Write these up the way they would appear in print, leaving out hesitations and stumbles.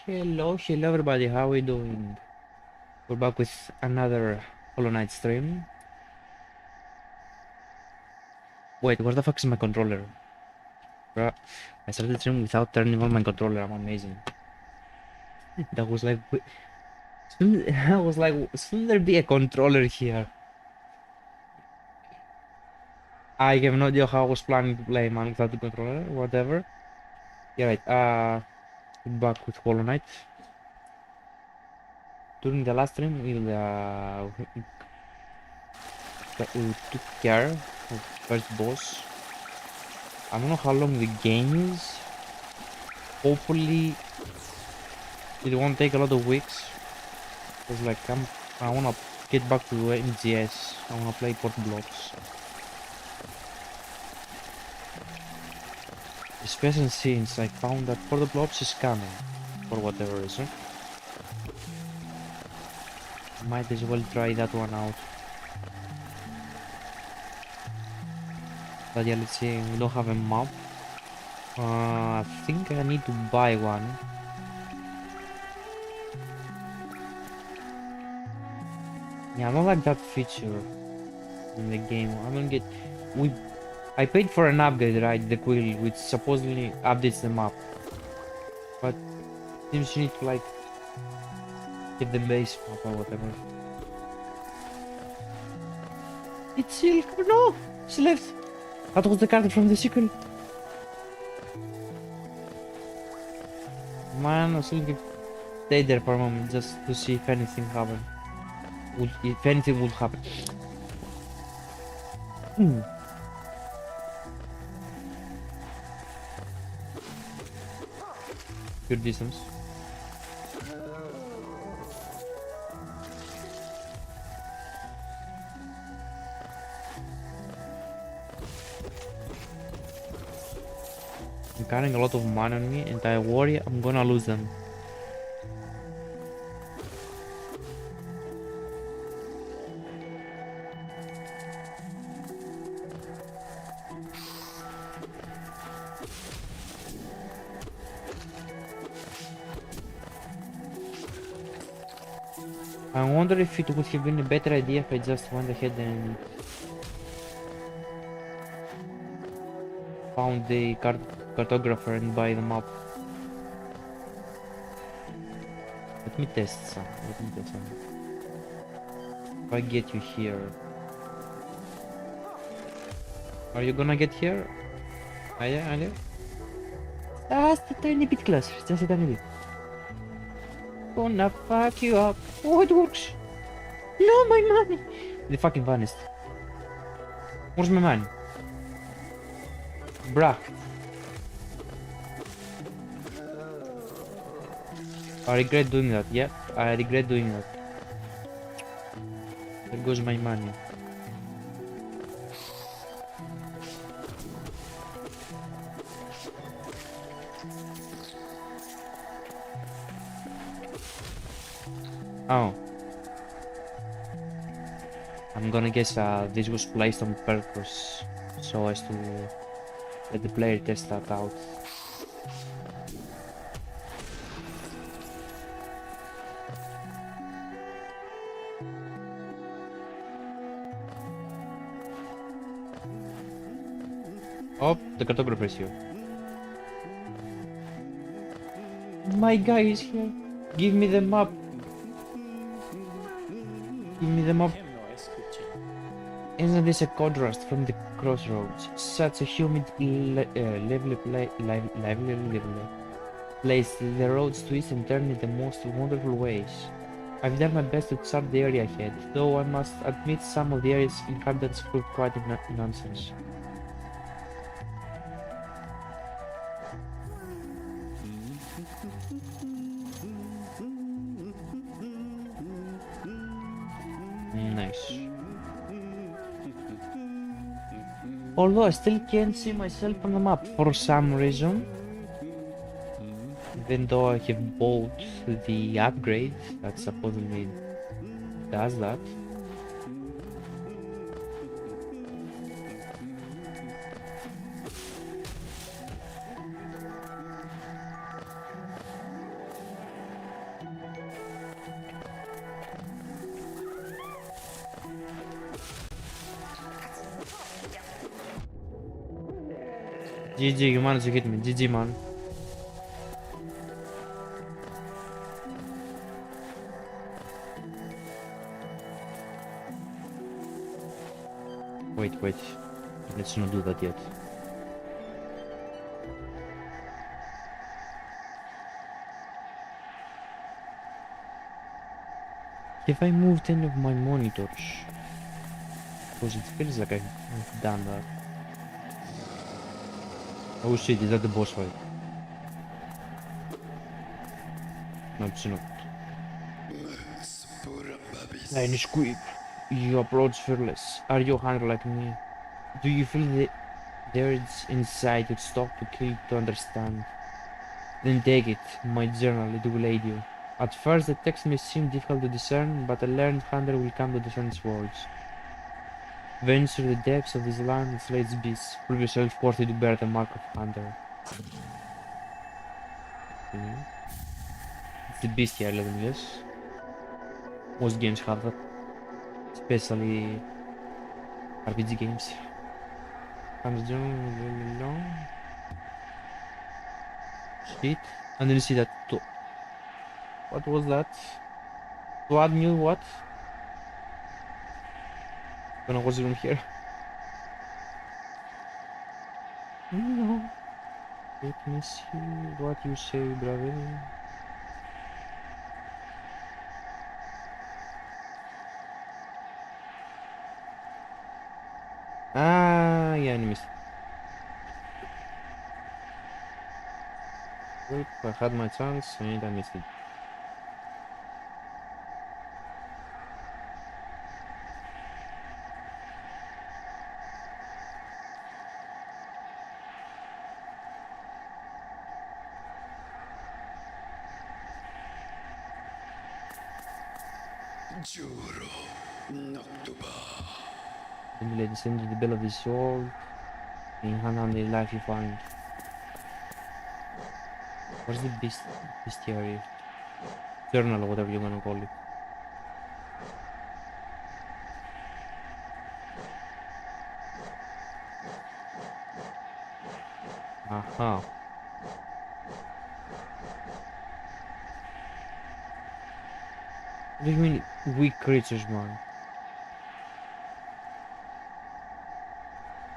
Hello everybody, how are we doing? We're back with another Hollow Knight stream. Wait, where the fuck is my controller? Bruh, I started the stream without turning on my controller, I'm amazing. That was like... I was like, shouldn't there be a controller here? I have no idea how I was planning to play, man, without the controller, whatever. Yeah, right, back with Hollow Knight. During the last stream, we took care of first boss. I don't know how long the game is. Hopefully it won't take a lot of weeks. Cause like I wanna get back to MGS. I wanna play Port Blocks. Especially since I found that Port Blocks is coming for whatever reason. Might as well try that one out. But yeah, let's see. We don't have a map. I think I need to buy one. Yeah, I don't like that feature in the game. I'm gonna get. I paid for an upgrade, right? The quill, which supposedly updates the map. But seems you need to like get the base map or whatever. It's Silk. Oh, no, she left. That was the card from the sequel. Man, I should stay there for a moment just to see if anything happened. If anything would happen. Good distance. I'm carrying a lot of money on me and I worry I'm gonna lose them. I wonder if it would have been a better idea if I just went ahead and found the cartographer and buy the map. Let me test some. If I get you here. Are you gonna get here? Are you? Just a tiny bit closer. Just a tiny bit. Gonna fuck you up. Oh, it works. No, my money. They fucking vanished. Where's my money? Bruh. I regret doing that. Yeah, I regret doing that. There goes my money. Oh. I'm gonna guess this was placed on purpose so as to let the player test that out. Oh, the cartographer is here. My guy is here. Give me the map. Give me the map. Isn't this a contrast from the crossroads? Such a humid, lively place. The roads twist and turn in the most wonderful ways. I've done my best to chart the area ahead, though I must admit some of the area's inhabitants prove quite nonsense. Nice. Although I still can't see myself on the map for some reason. Even though I have bought the upgrade that supposedly does that. GG, you managed to hit me. GG, man. Wait, wait. Let's not do that yet. Have I moved any of my monitors? Because it feels like I've done that. Oh shit, is that the boss fight? No, it's not. Line Squib. You approach fearless. Are you a hunter like me? Do you feel the urge inside to stop to kill to understand? Then take it, my journal, it will aid you. At first the text may seem difficult to discern, but a learned hunter will come to discern its words. Venture the depths of this land and slay its beasts. Prove yourself worthy to bear the mark of hunter. It's the bestiary level, yes? Most games have that. Especially RPG games. Comes down. Shit. And then you see that. What was that? To add new what? Gonna watch from here. No. Let me see what you say, brother. Ah, yeah, enemies. Well, I had my chance and I missed it. Then you descend to the bell of his soul and hand on the life you find. What's the bestiary? Journal or whatever you're gonna call it. Aha. What do you mean weak creatures, man?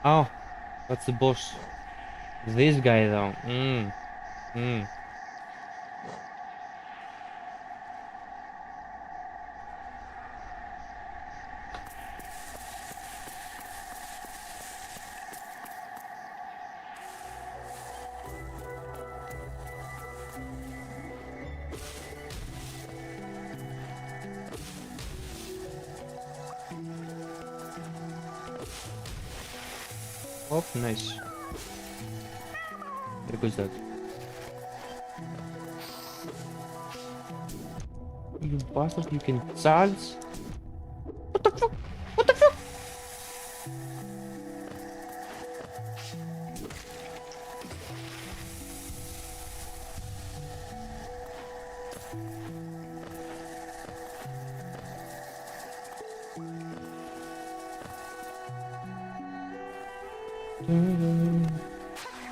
Oh, that's the boss. This guy though. Oh, nice. Very good that. You bastard, you can charge? What the fuck? What the fuck?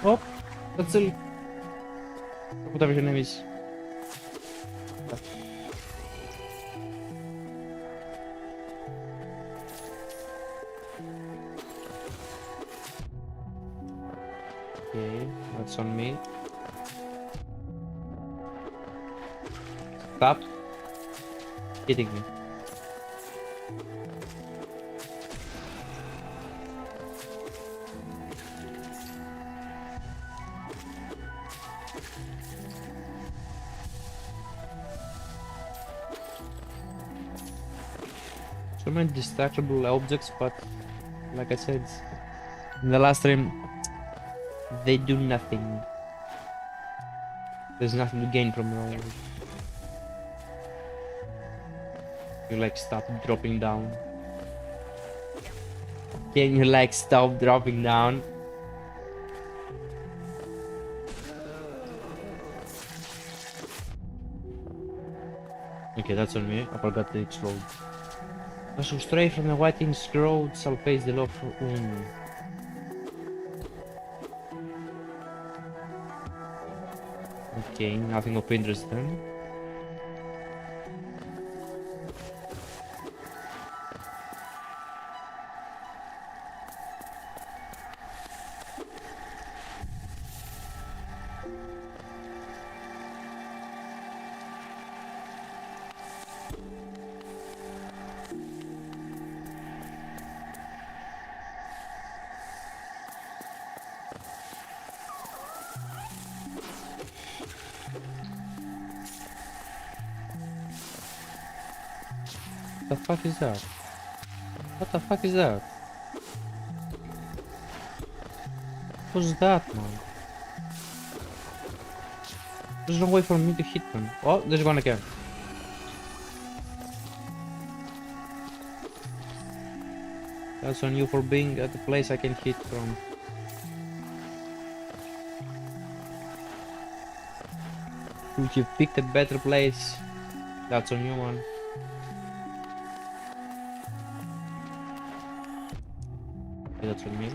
Oh, that's it. Whatever your name is. Okay, that's on me. Stop hitting me. So many distractable objects, but like I said in the last stream, they do nothing. There's nothing to gain from them. You like stop dropping down. Can you like stop dropping down? Okay, that's on me. I forgot to explode. I shall stray from the whiting scroll, shall face the law for Okay, nothing of interest then. What the fuck is that? What the fuck is that? What's that, man? There's no way for me to hit them. Oh, there's one again. That's on you for being at the place I can hit from. If you picked a better place, that's on you, man. Okay, that's on me.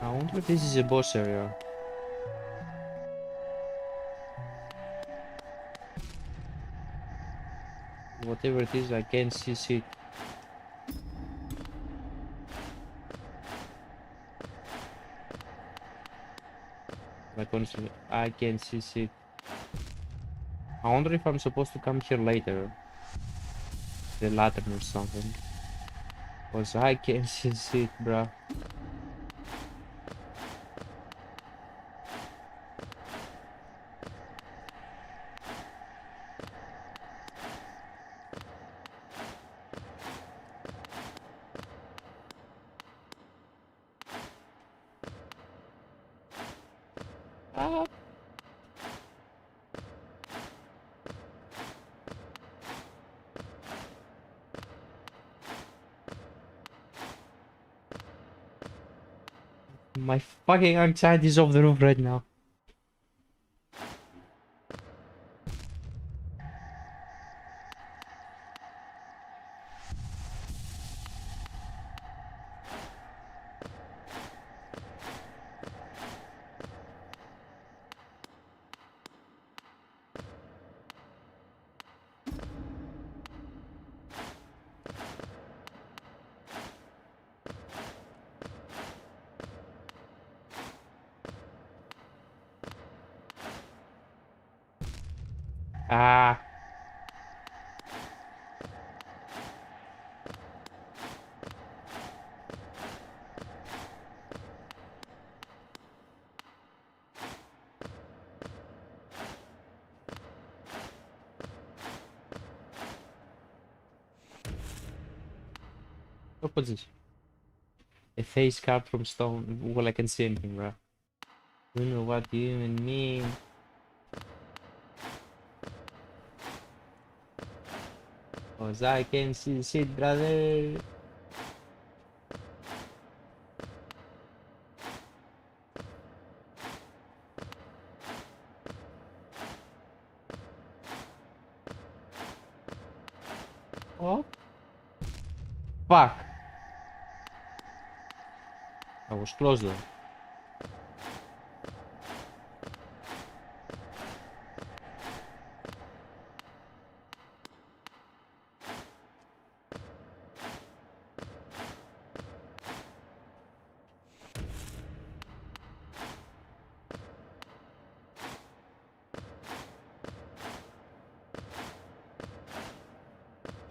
I wonder if this is a boss area. Whatever it is, I can't see it. Like honestly, I can't see it. I wonder if I'm supposed to come here later. The lantern or something. Cause I can't see it, bruh. Ah. My fucking anxiety is off the roof right now. Ah. What's this? A face carved from stone. Well, I can see anything, bruh. You know what you even mean. Cause I can see it, brother. Oh, fuck. I was close though.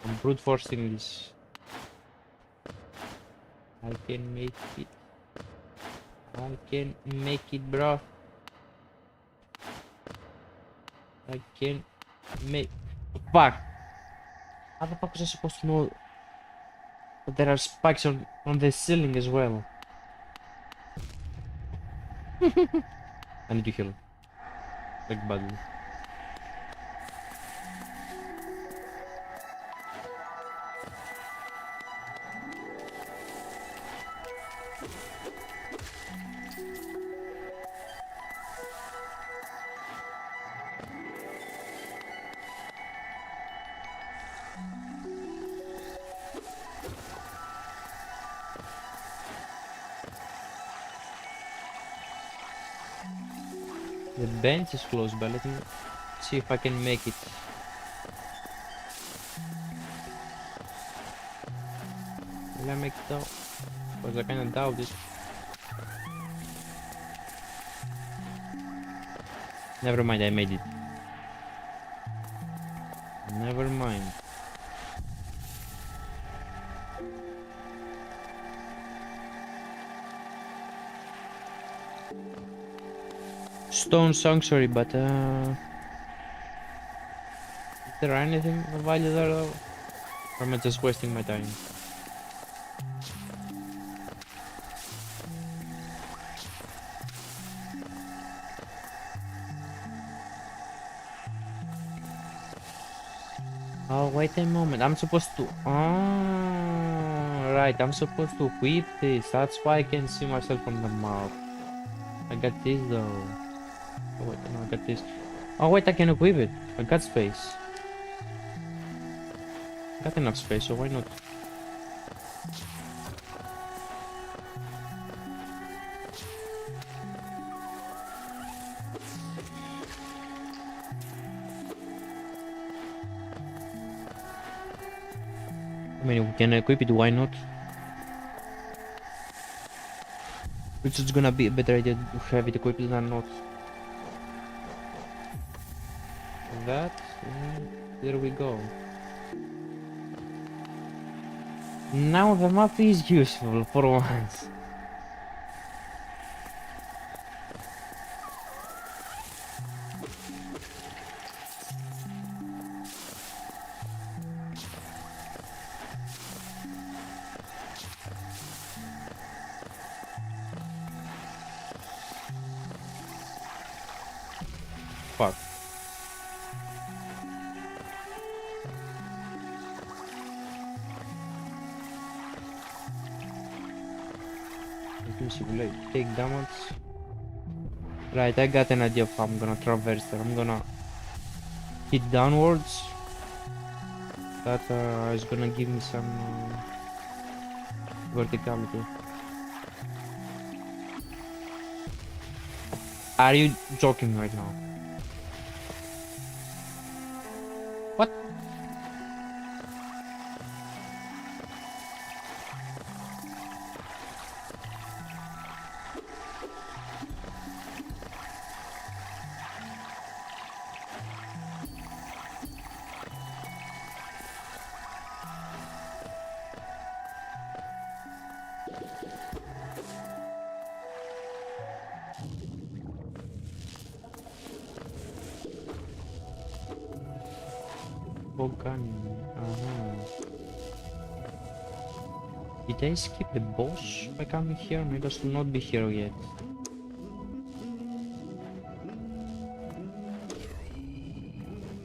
I'm brute forcing this. I can make it. I can make it, bro. I can make. Fuck. How the fuck was I supposed to know that there are spikes on the ceiling as well? I need to heal. Like badly. The bench is close by. Let me see if I can make it. Will I make it though? Because I kinda doubt it. Never mind, I made it. Never mind. Stone Sanctuary, but is there anything of value there though? Or am I just wasting my time? Oh, wait a moment. I'm supposed to. Oh, right. I'm supposed to equip this. That's why I can see myself on the map. I got this though. Oh, wait, no, I got this. Oh, wait, I can equip it. I got space. Got enough space, so why not? I mean, we can equip it, why not? Which is gonna be a better idea to have it equipped than not. That, there we go. Now the map is useful for once. Fuck. Let me simulate. Take damage. Right, I got an idea of how I'm gonna traverse there. I'm gonna hit downwards. That is gonna give me some verticality. Are you joking right now? What? Bogan. Did I skip the boss by coming here? Maybe I should not be here yet.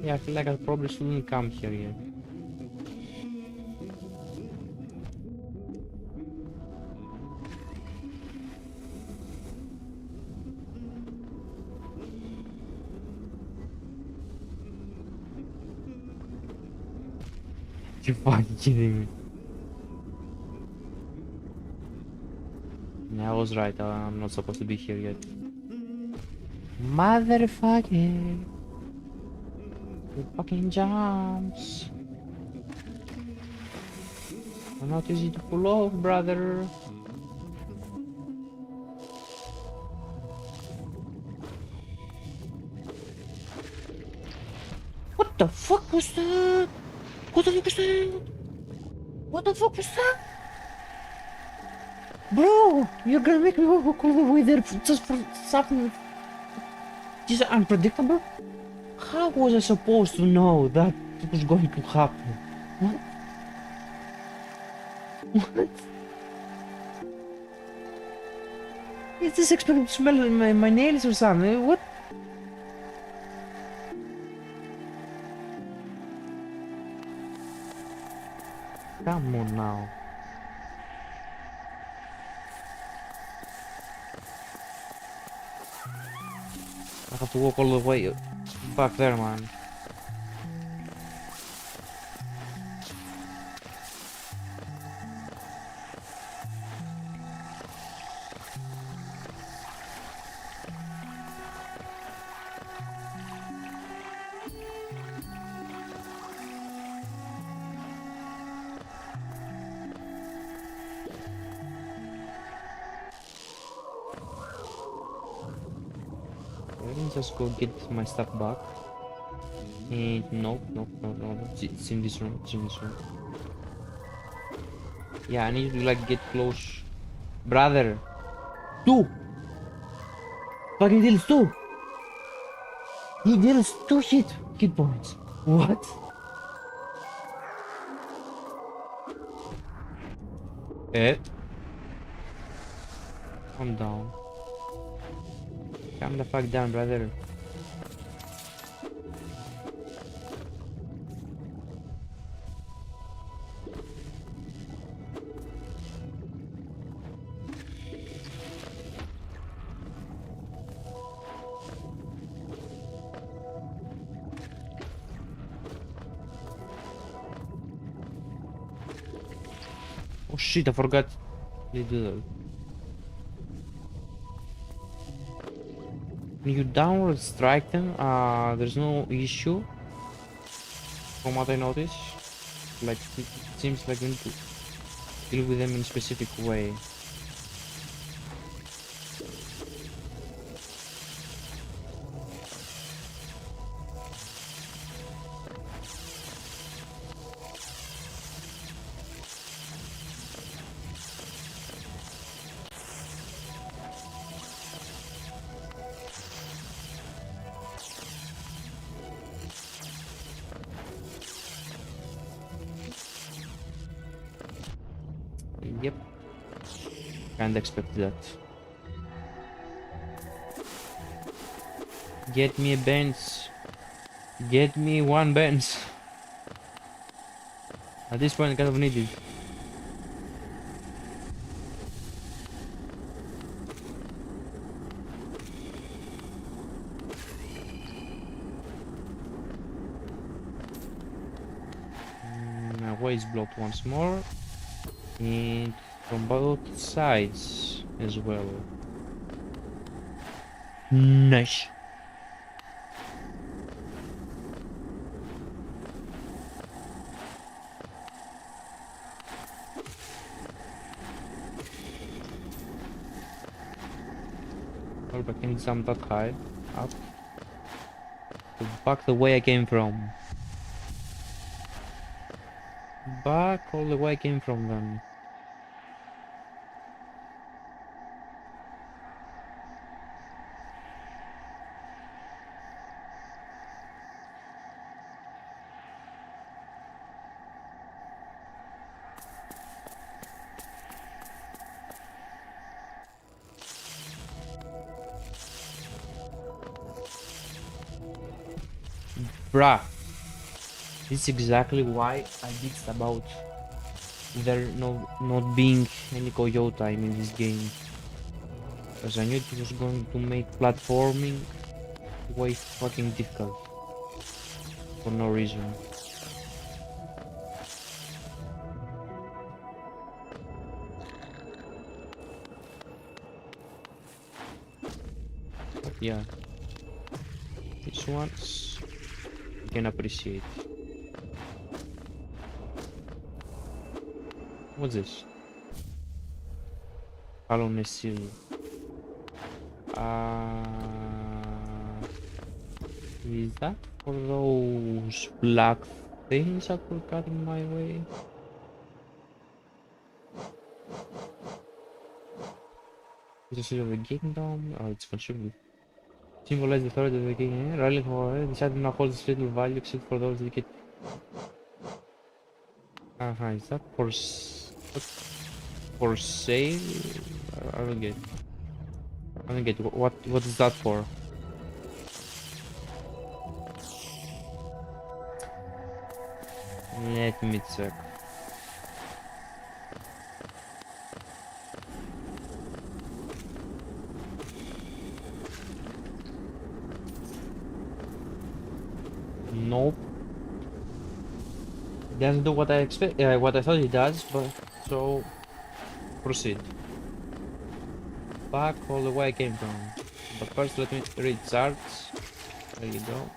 Yeah, I feel like I probably shouldn't come here yet. You fucking kidding me? Yeah, I was right. I'm not supposed to be here yet. Motherfucker! It fucking jumps. I'm not easy to pull off, brother. What the fuck was that? What the fuck was that? What the fuck was that? Bro, you're gonna make me walk all the way there just for something this unpredictable? How was I supposed to know that it was going to happen? What? What? Is this expected to smell my nails or something? What? Come on now. I have to walk all the way back there, man. me just go get my stuff back. And nope, nope, no, no, no. It's in this room. It's in this room. Yeah, I need to like get close. Brother. Two! Fucking deals two! He deals two hit points. What? Eh? Calm down. Calm the fuck down, brother. Oh shit, I forgot. They do that. When you downward strike them, there's no issue. From what I noticed. Like, it seems like you need to deal with them in a specific way. Yep. Kinda expected that. Get me a bench. Get me one bench. At this point, I kind of need it. My way is blocked once more. And from both sides as well. Nice. Hope I can jump that high. Up. Back the way I came from. Back all the way I came from then. Bruh. This is exactly why I bitched about there not being any Koyo time in this game. Because I knew it was going to make platforming way fucking difficult. For no reason. But yeah. These ones you can appreciate. What's this? Hollowness seal. Is that for those black things that were cutting my way? Is a seal of the kingdom? Oh, it's consumable. Symbolize the authority of the king. Rally, however, decided not hold this little value except for those dedicated. Is that for sale? I don't get. I don't get. What is that for? Let me check. Nope. It doesn't do what I expect. What I thought it does, but so proceed. Back all the way I came from. But first, let me read charts. There you go.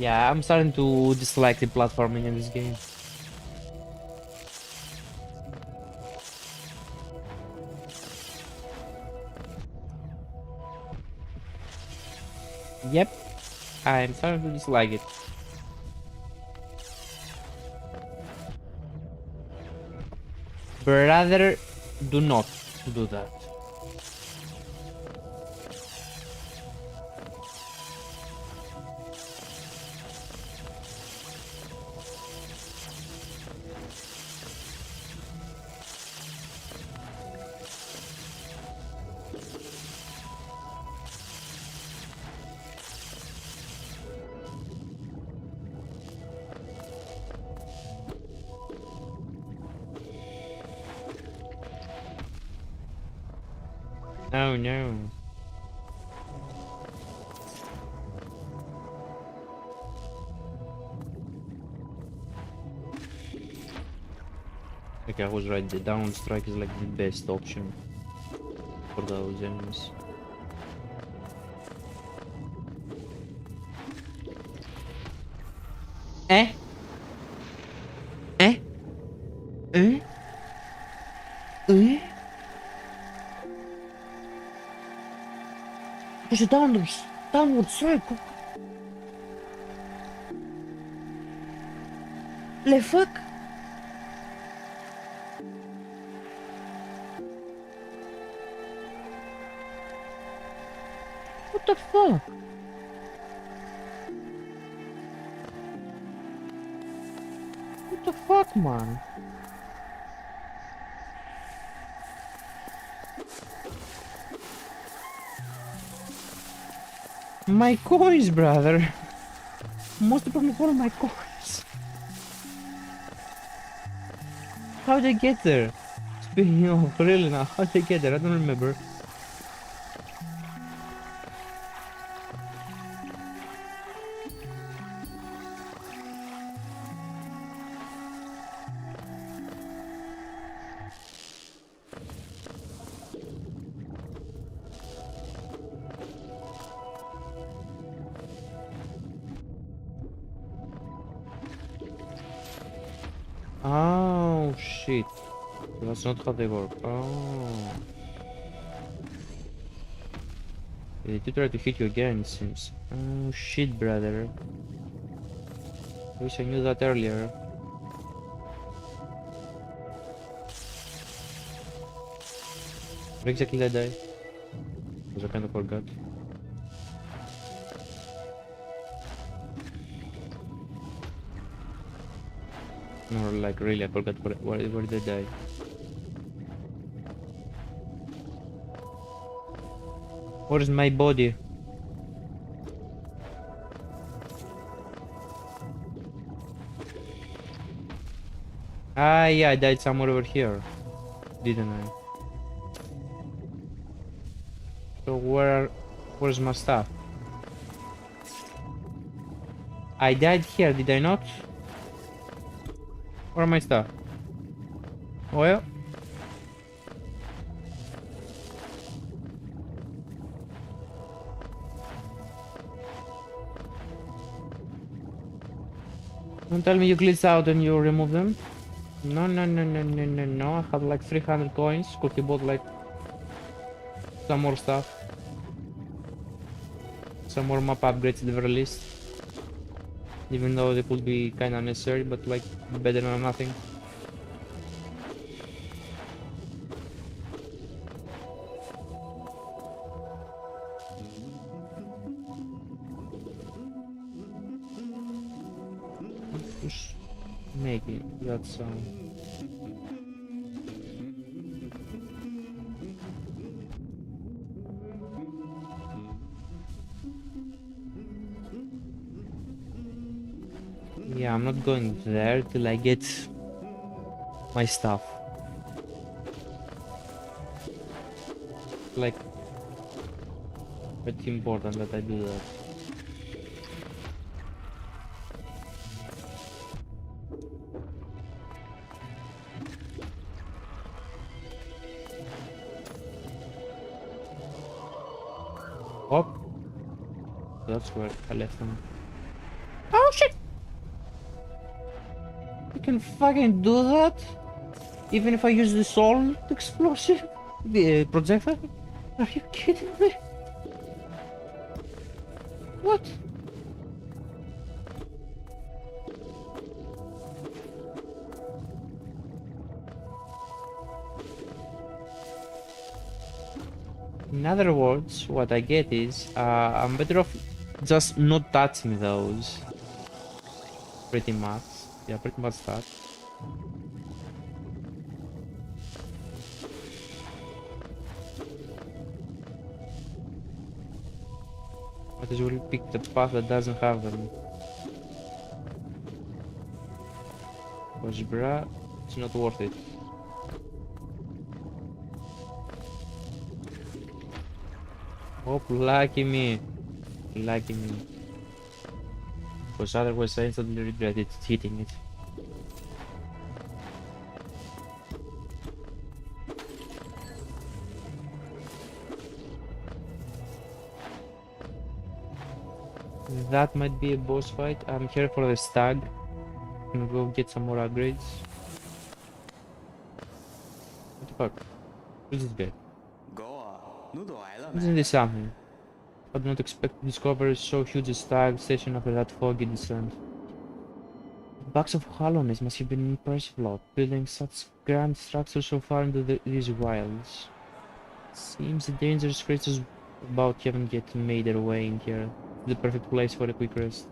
Yeah, I'm starting to dislike the platforming in this game. Yep, I'm starting to dislike it. Brother, do not do that. No, no. Okay, I was right. The down strike is like the best option for those enemies. Eh? Eh? Eh? Eh? Push it downwards. Downward strike. Le fuck? What the fuck? What the fuck, man? My coins, brother. Most probably one of my coins. How'd I get there? Speaking of, really now, how'd I get there? I don't remember. Oh, shit. That's not how they work. Oh. They did try to hit you again, it seems. Oh, shit, brother. Wish I knew that earlier. Where exactly did I die? Because I kind of forgot. No, like really, I forgot where did I die. Where is my body? Ah, yeah, I died somewhere over here, didn't I? So where's my stuff? I died here, did I not? Where are my stuff? Well, don't tell me you glitch out and you remove them. No, no, no, no, no, no, no. I have like 300 coins. Could you bought like some more stuff? Some more map upgrades at the very least. Even though they could be kinda unnecessary, but like better than nothing. Who's making that sound? Yeah, I'm not going there till I get my stuff. Like, pretty important that I do that. Oh, that's where I left them. Ah! can fucking do that? Even if I use the salt explosive? The projectile? Are you kidding me? What? In other words, what I get is, I'm better off just not touching those. Pretty much. Yeah, pretty much that. Might as well pick the path that doesn't have them. Because bruh, it's not worth it. Oh, lucky me. Lucky me. Because otherwise I instantly regretted hitting it. That might be a boss fight. I'm here for the stag. I'm gonna go get some more upgrades. What the fuck? Who's this guy? Isn't this something? I do not expect to discover so huge a stag station after that foggy descent. The bugs of Hallownest must have been an impressive lot, building such grand structures so far into these wilds. Seems the dangerous creatures about haven't yet made their way in here. The perfect place for a quick rest.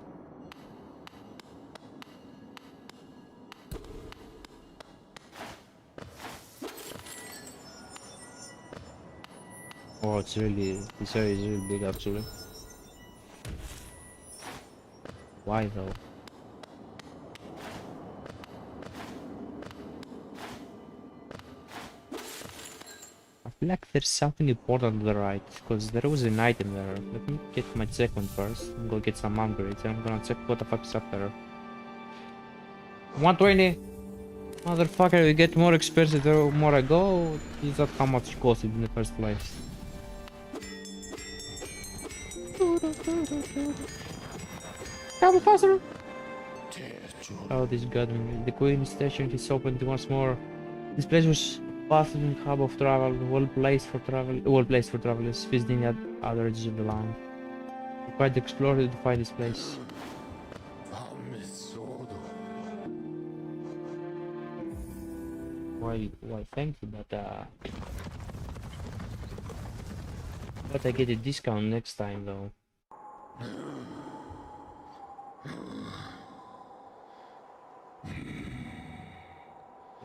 Oh, this area is really big actually. Why though? I feel like there's something important to the right, because there was an item there. Let me get my checkpoint first, and go get some upgrades, and I'm gonna check what the fuck is up there. 120! Motherfucker, you get more expensive the more I go. Is that how much it cost in the first place? Come faster! Oh, this goddamn. The Queen Station is opened once more. This place was a bustling hub of travel, well placed for travelers visiting at other edges of the land. We quite explored to find this place. Why thank you, but I get a discount next time though.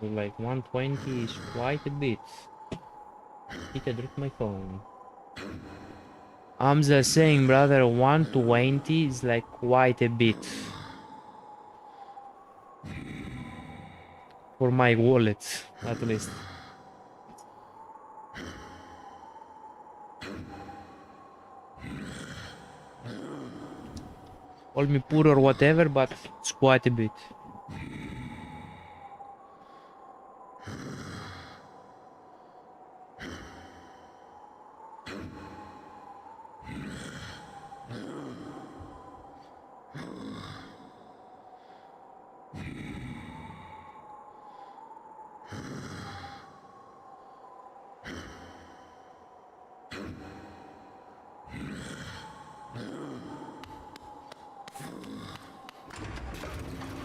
Like 120 is quite a bit. I dropped my phone. I'm just saying, brother, 120 is like quite a bit. For my wallet, at least. Call me poor or whatever, but it's quite a bit.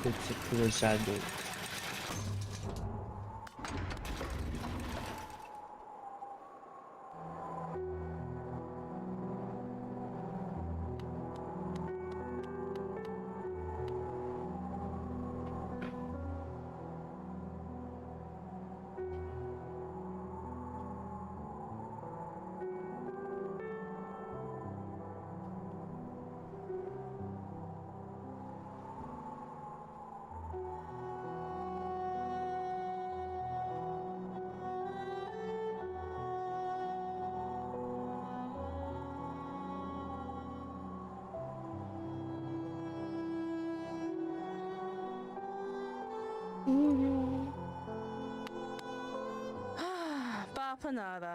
It's a clear side door. Bapanada.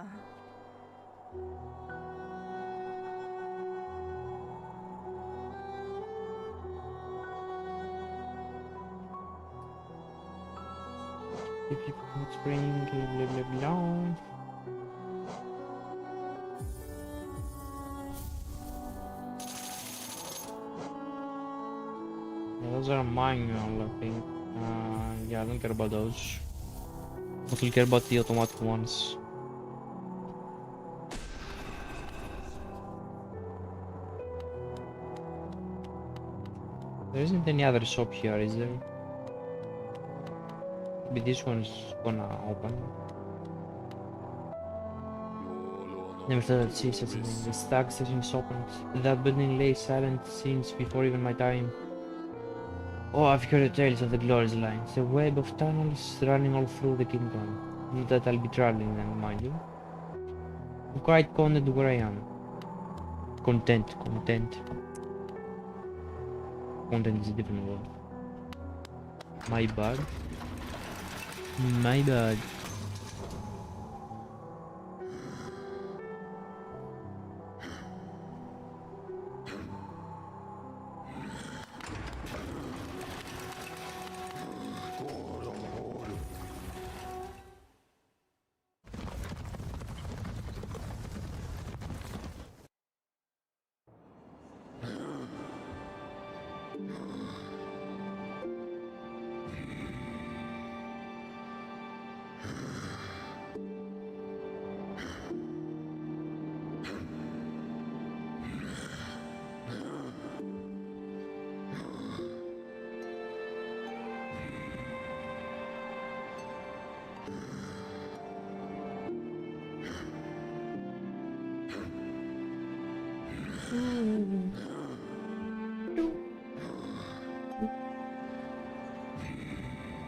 If you can spring, blah blah blah. Yeah, those are manual, I think. Yeah, I don't care about those. Mostly care about the automatic ones. There isn't any other shop here, is there? Maybe this one's gonna open. Never thought I'd see such a thing. The stag station is opened. That building lay silent since before even my time. Oh, I've heard the tales of the glorious lines. A web of tunnels running all through the kingdom. Not that I'll be traveling then, mind you. I'm quite content where I am. Content. Content is a different word. My bad. My bad.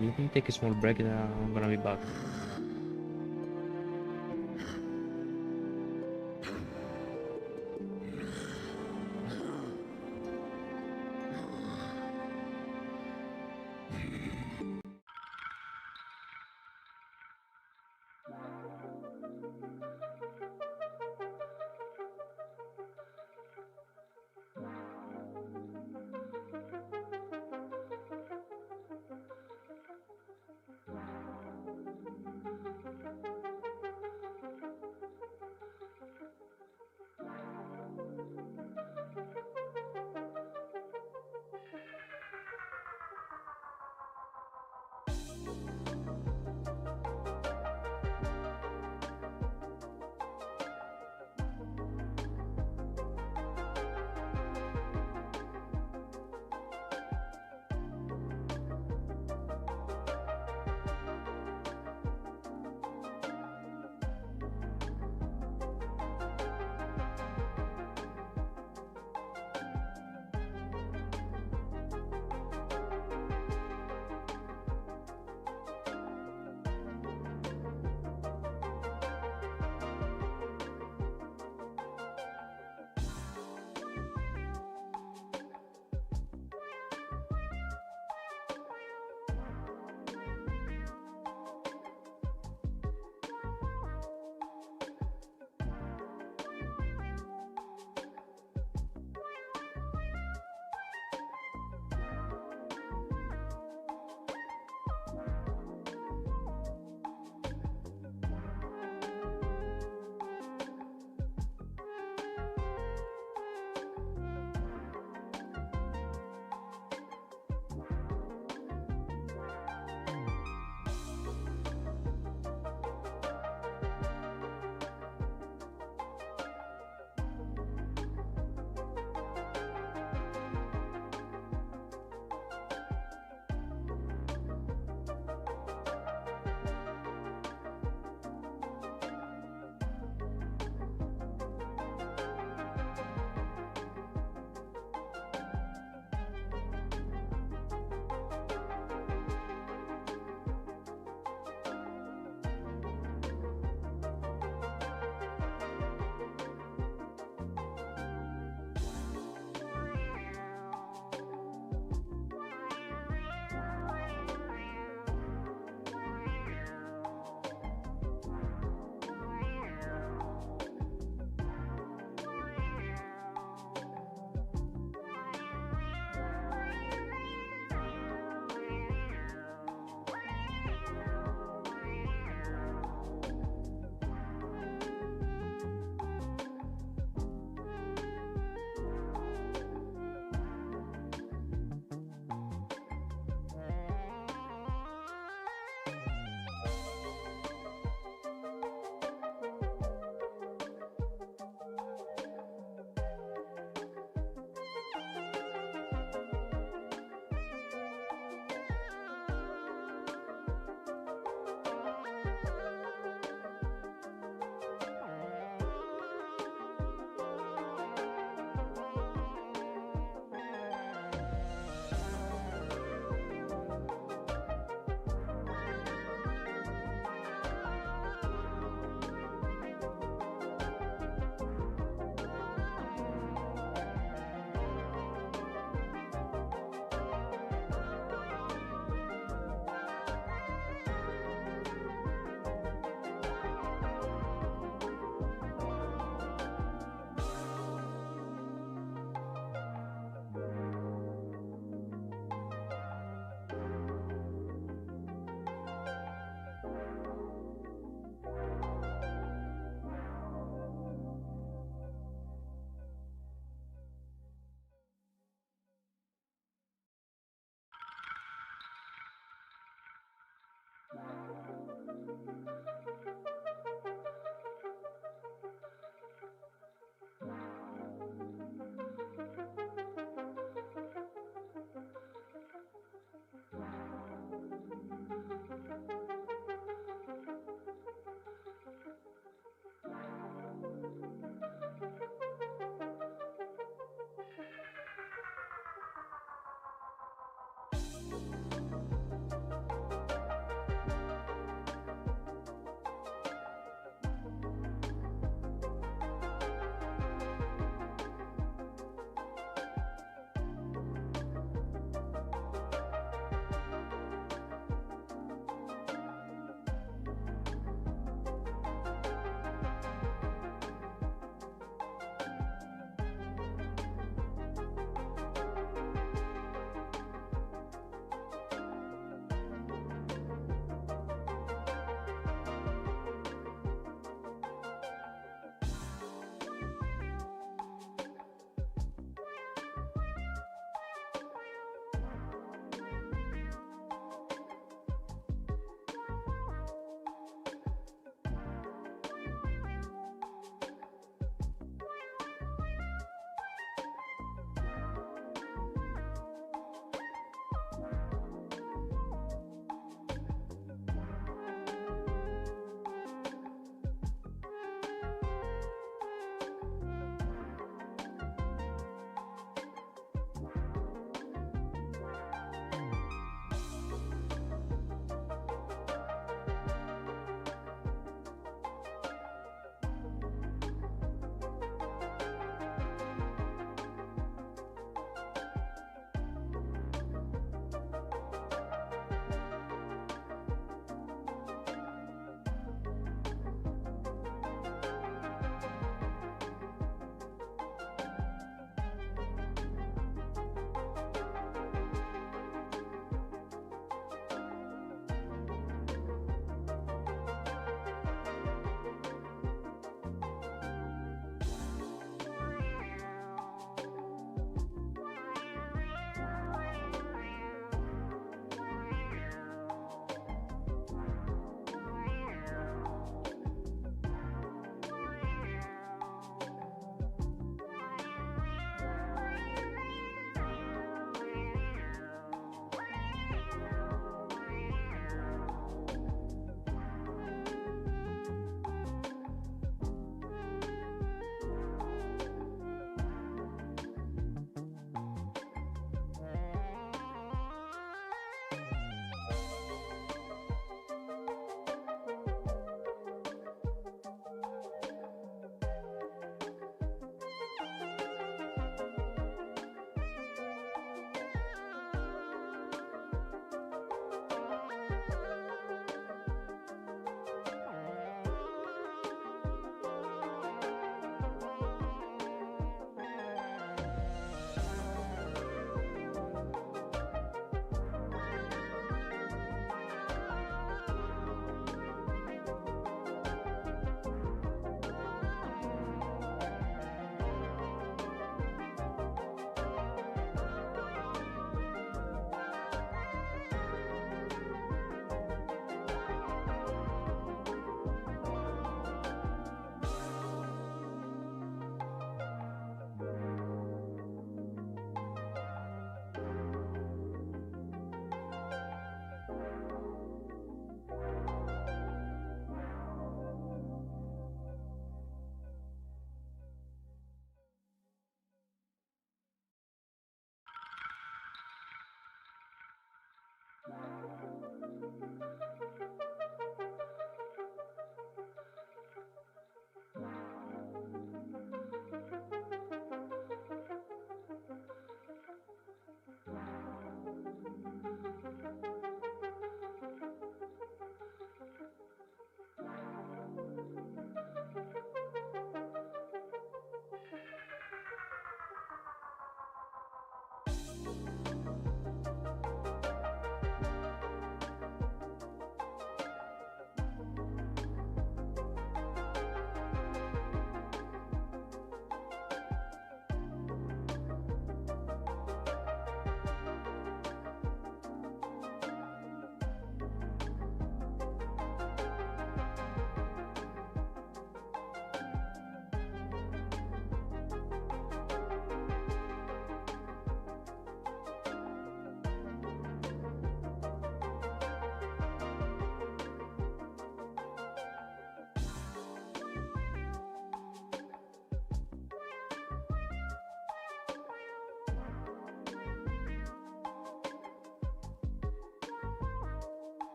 Let me take a small break and I'm gonna be back.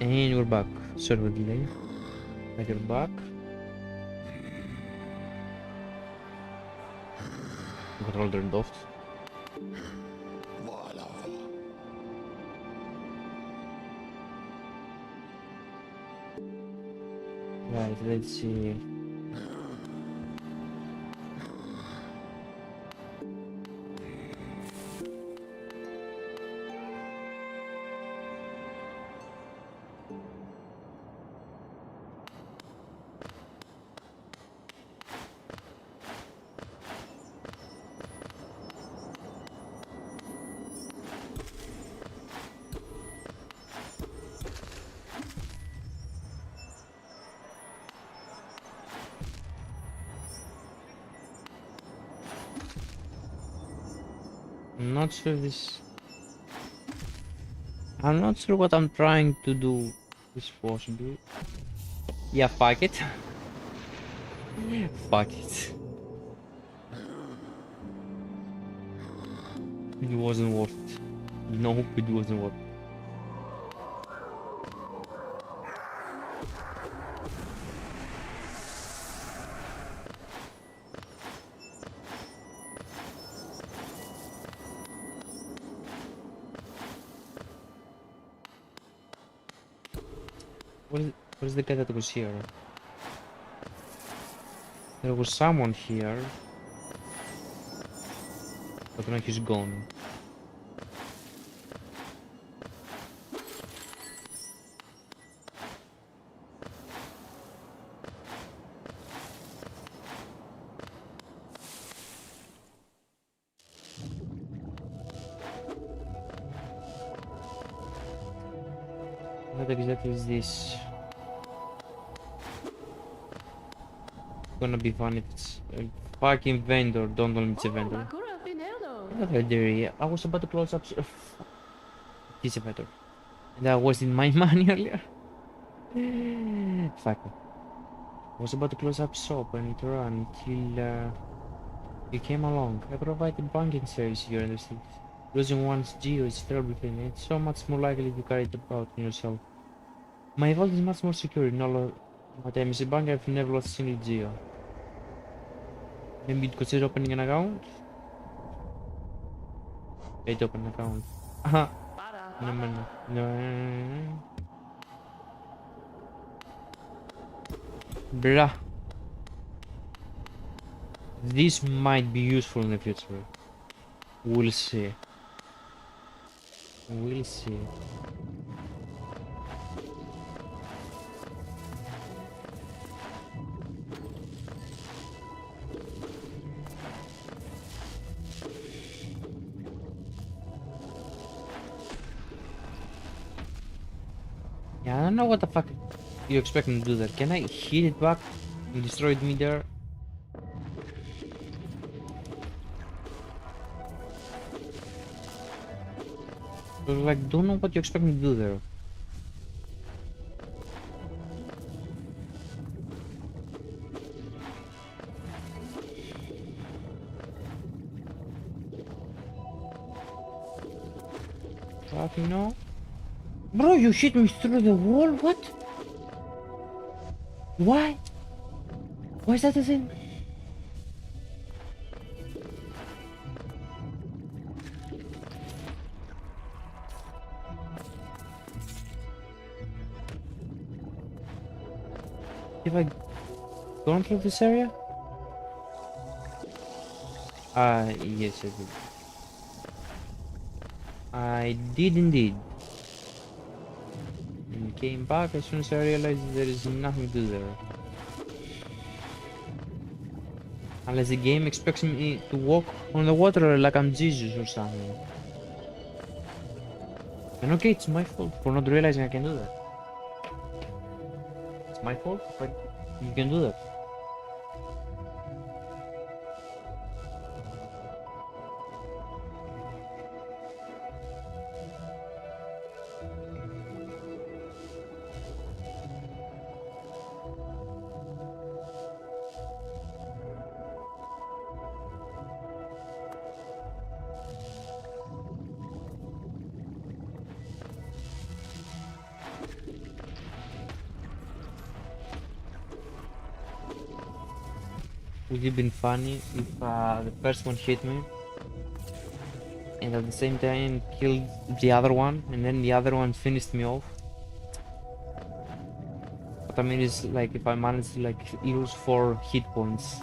And we're back. Sorry for the delay. But you're back. Control turned off. Right, let's see. I'm not sure this. I'm not sure what I'm trying to do is possible. Yeah, fuck it. Fuck it. It wasn't worth it. Nope, it wasn't worth it. What is the guy that was here? There was someone here. But now he's gone. What exactly is this? Gonna be fun if it's a fucking vendor. Don't tell me it's a vendor. Not a vendor. I was about to close up. He's a vendor. And I was in my money earlier. Fuck. I was about to close up shop and it ran until you came along. I provided banking service here in the city. Losing one's geo is terrible thing. It's so much more likely to carry it about in yourself. My vault is much more secure in all of my time as a bank. I've never lost a single geo. Maybe you'd consider opening an account? Wait, open an account. Aha. No. Bruh. This might be useful in the future. We'll see. We'll see. Yeah, I don't know what the fuck you expect me to do there. Can I hit it back and destroy it mid-air? Like, don't know what you expect me to do there. Fucking no. Bro, you hit me through the wall? What? Why? Why is that a thing? Have I gone through this area? Yes I did. I did indeed. And came back as soon as I realized there is nothing to do there. Unless the game expects me to walk on the water like I'm Jesus or something. And okay, it's my fault for not realizing I can do that. It's my fault, but you can do that. Would it have been funny if the first one hit me and at the same time killed the other one and then the other one finished me off? What I mean is like if I managed to like use 4 hit points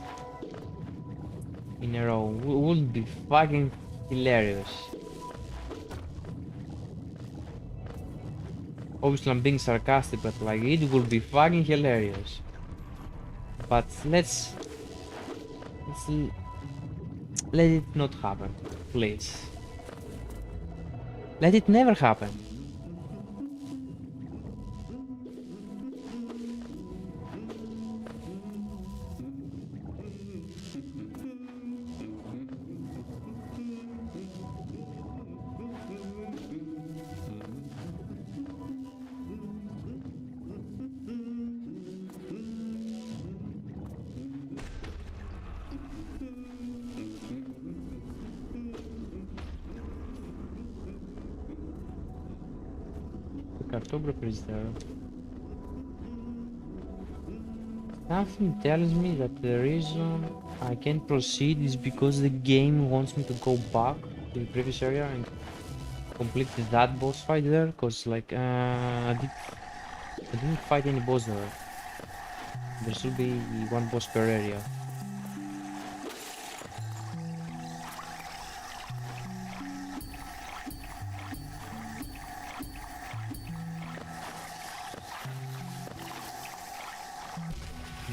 in a row, would be fucking hilarious. Obviously I'm being sarcastic, but like it would be fucking hilarious. But let it not happen, please. Let it never happen. The cartographer is there. Something tells me that the reason I can't proceed is because the game wants me to go back to the previous area and complete that boss fight there, because like I didn't fight any boss there. There should be one boss per area.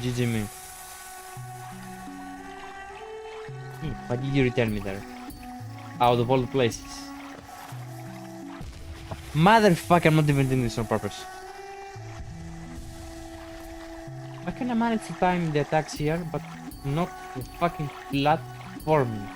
GG me. Why did you return me there? Out of all the places. Motherfucker, I'm not even doing this on purpose. Why can I manage to time the attacks here, but not the fucking platforming?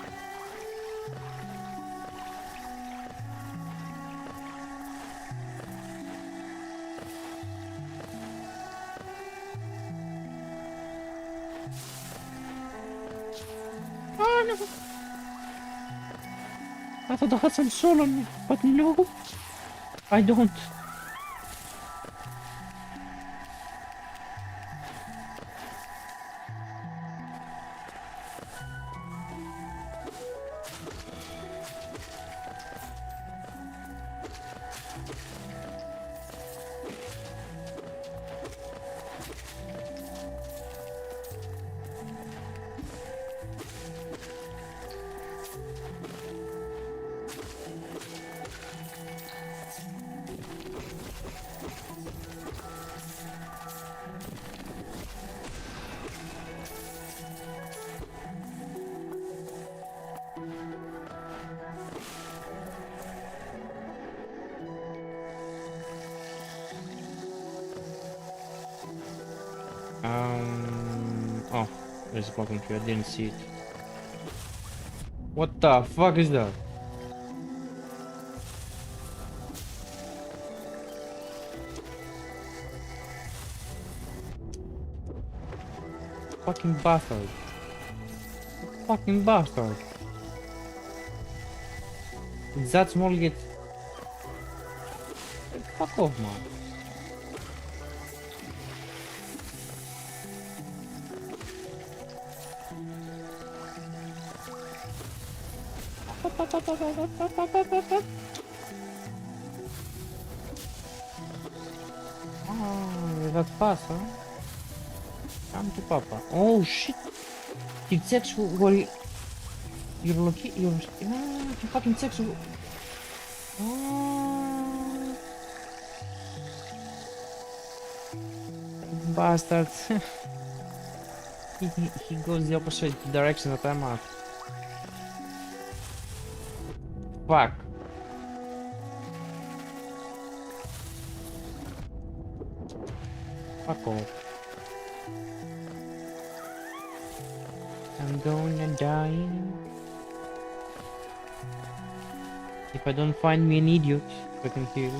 Oh no! I thought I had some soul on me, but no, I don't. Oh, there's a bottom tree. I didn't see it. What the fuck is that? Fucking bastard. Fucking bastard. It's that small yet. Fuck off, man. Oh, that fast, huh? Come to Papa. Oh shit! He checks where you're located. He fucking checks. Oh, bastard! he goes the opposite direction that I'm at. Fuck. Fuck off. I'm gonna die if I don't find me an idiot I can kill.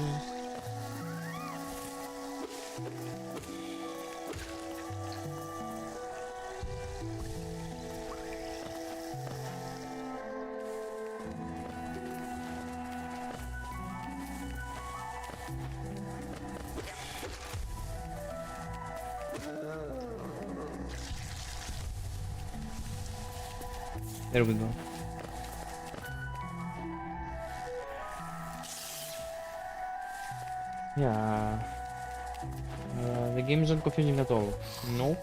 There we go. Yeah. The game isn't confusing at all. Nope.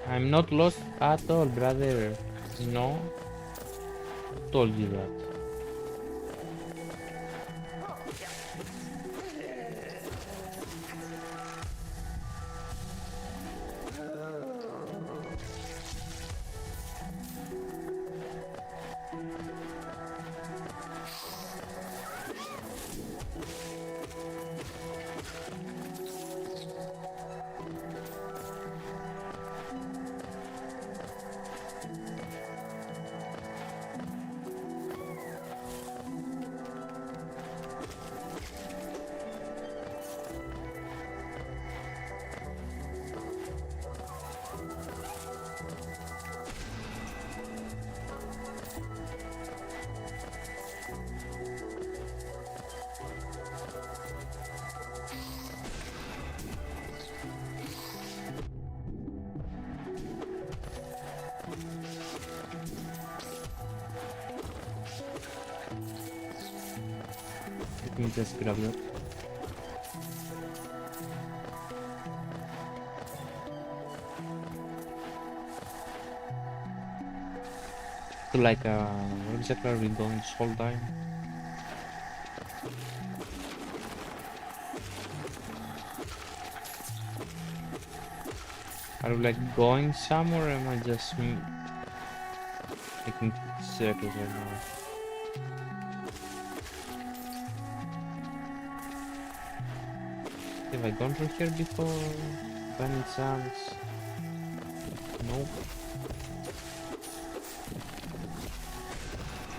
I'm not lost at all, brother. No. Told you that. Let me just grab that. So like, what exactly are we doing this whole time? Are we like going somewhere, or am I just making circles right now? Have I gone through here before? By any chance? Nope.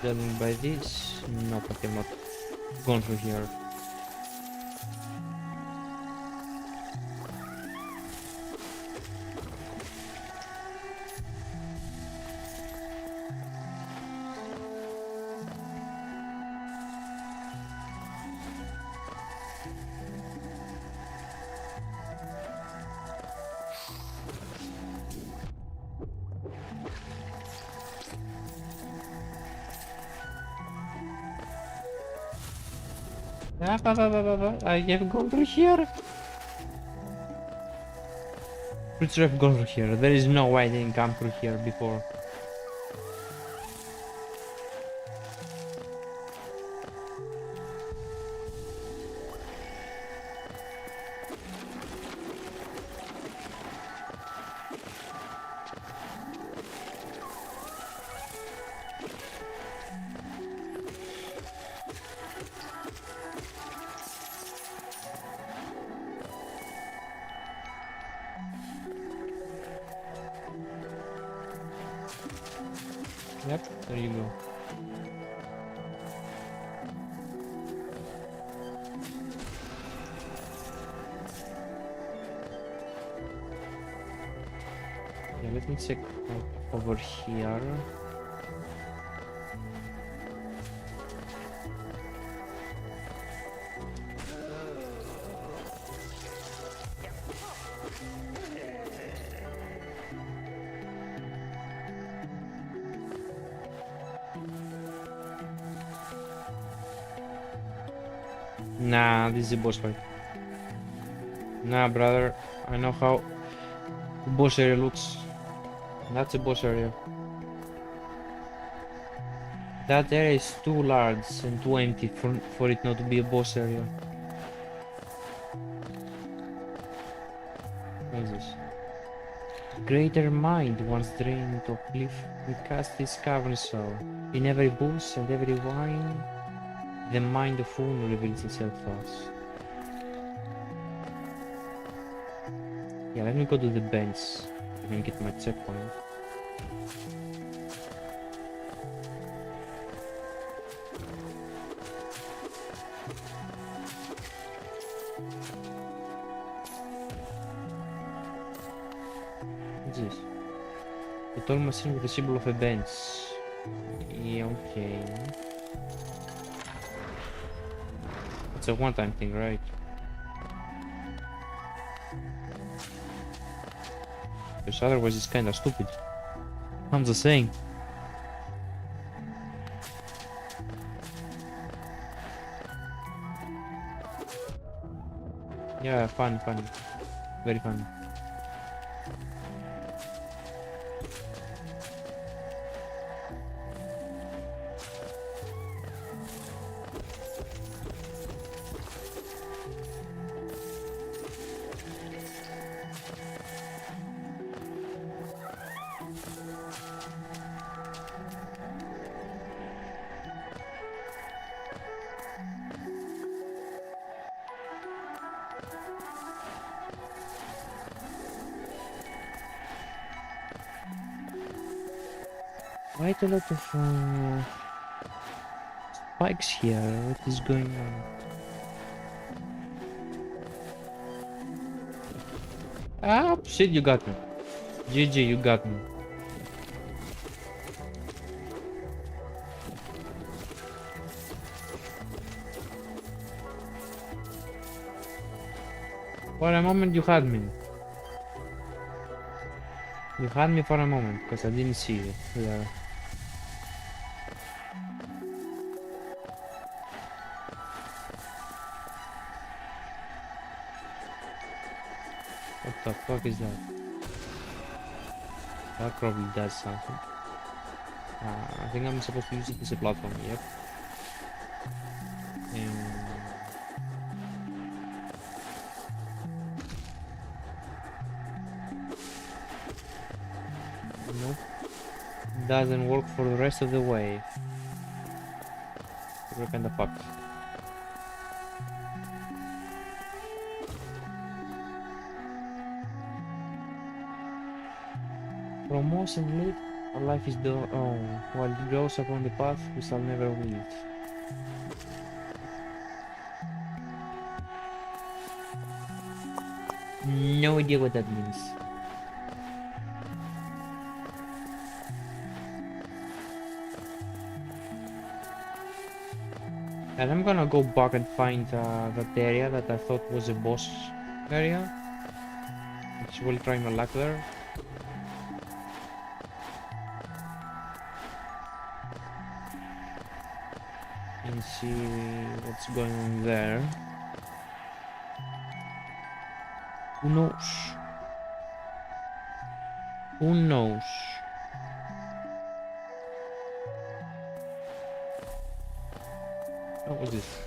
Judging by this, nope, I have not gone through here. I have gone through here. Pretty sure I've gone through here. There is no way I didn't come through here before. Yep, there you go. Yeah, let me check over here. Nah, this is a boss fight. Nah, brother, I know how the boss area looks. That's a boss area. That area is too large and too empty for it not to be a boss area. What is this? Greater mind once drained of cliff, we cast this cavern soul. In every bush and every vine, the mind of Uno reveals itself to us. Yeah, let me go to the bench. I can get my checkpoint. What's this? A tall machine with the symbol of a bench. Yeah, okay. It's a one-time thing, right? Because otherwise it's kinda stupid. I'm just saying. Yeah, fun. Very fun. Quite a lot of spikes here. What is going on? Ah, shit, you got me. GG, you got me. For a moment you had me. You had me for a moment, because I didn't see you. Yeah. What the fuck is that? That probably does something. I think I'm supposed to use it as a platform, yep. Nope. Doesn't work for the rest of the way. We're kinda fucked. Promotion late, our life is the while it goes upon the path we shall never wield. No idea what that means. And I'm gonna go back and find that area that I thought was a boss area. Which will try my luck there. And see what's going on there. Who knows? Who knows? What was this?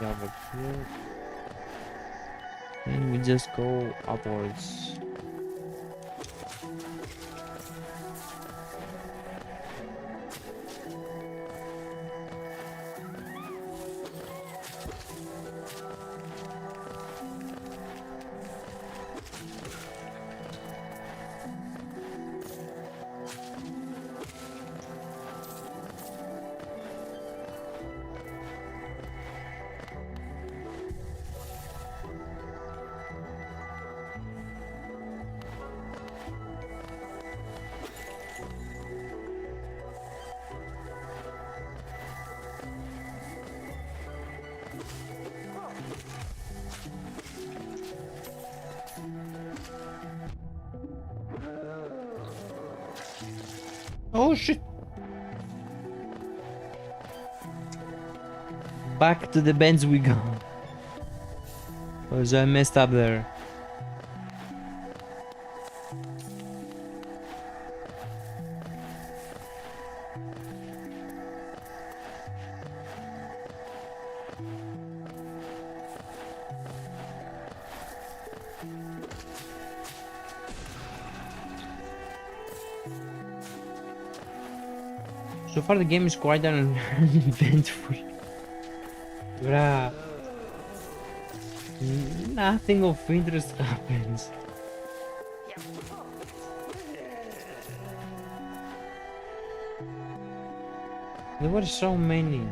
Yeah, but here. And we just go upwards. Oh shit! Back to the bench we go. Cause I messed up there. So far the game is quite uneventful. Bruh. Nothing of interest happens. There were so many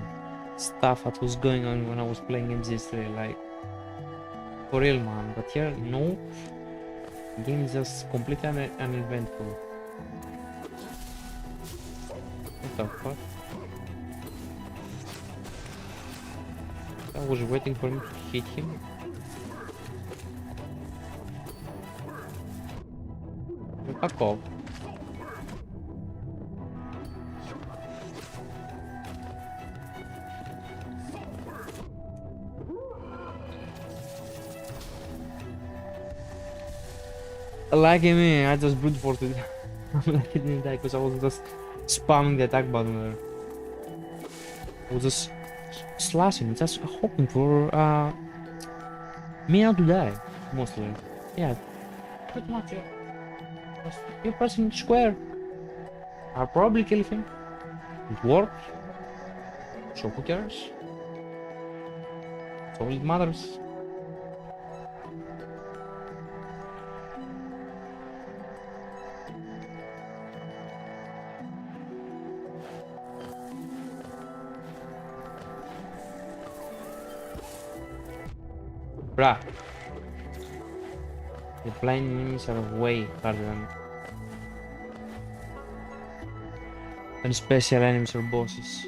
stuff that was going on when I was playing MGS3, like, for real man, but here, no. The game is just completely uneventful. the fuck? I was waiting for him to hit him. Fuck off. Lucky me, I just brute forced it. I'm lucky I didn't die because I was just spamming the attack button there. I was just slashing, just hoping for me not to die, mostly. Yeah, pretty much. Yeah. You're pressing square. I'll probably kill him. It worked. So who cares? That's all it matters. Bruh. The blind enemies are way harder than special enemies or bosses.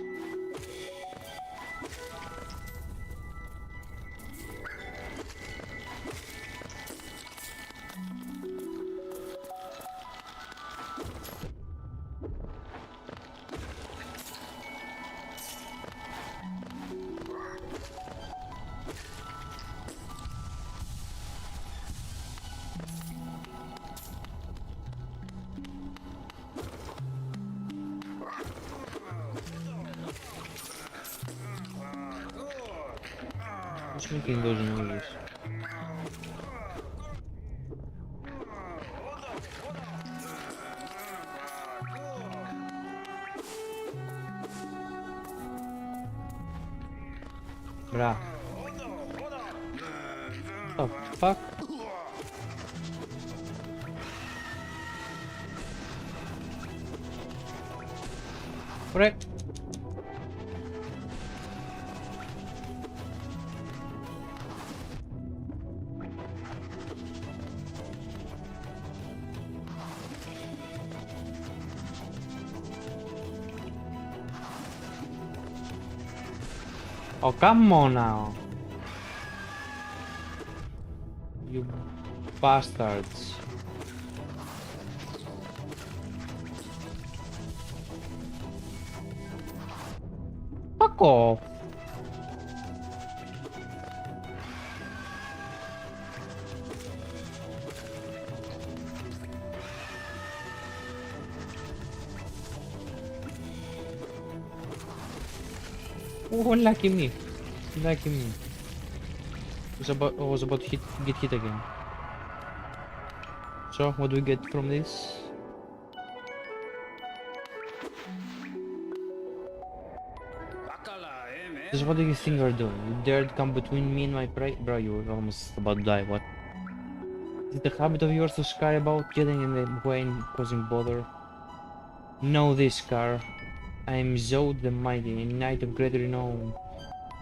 Who's making those noises? Bruh. What the fuck? Correct. Oh, come on now. You bastards. Fuck off. Oh, lucky me. Lucky me. I was about to get hit again. So, what do we get from this? Just what do you think you're doing? You dared come between me and my prey? Bro, you were almost about to die, what? Is it a habit of yours to scare about getting in the way and causing bother? Know this, Scar. I am Zod the Mighty, a knight of great renown.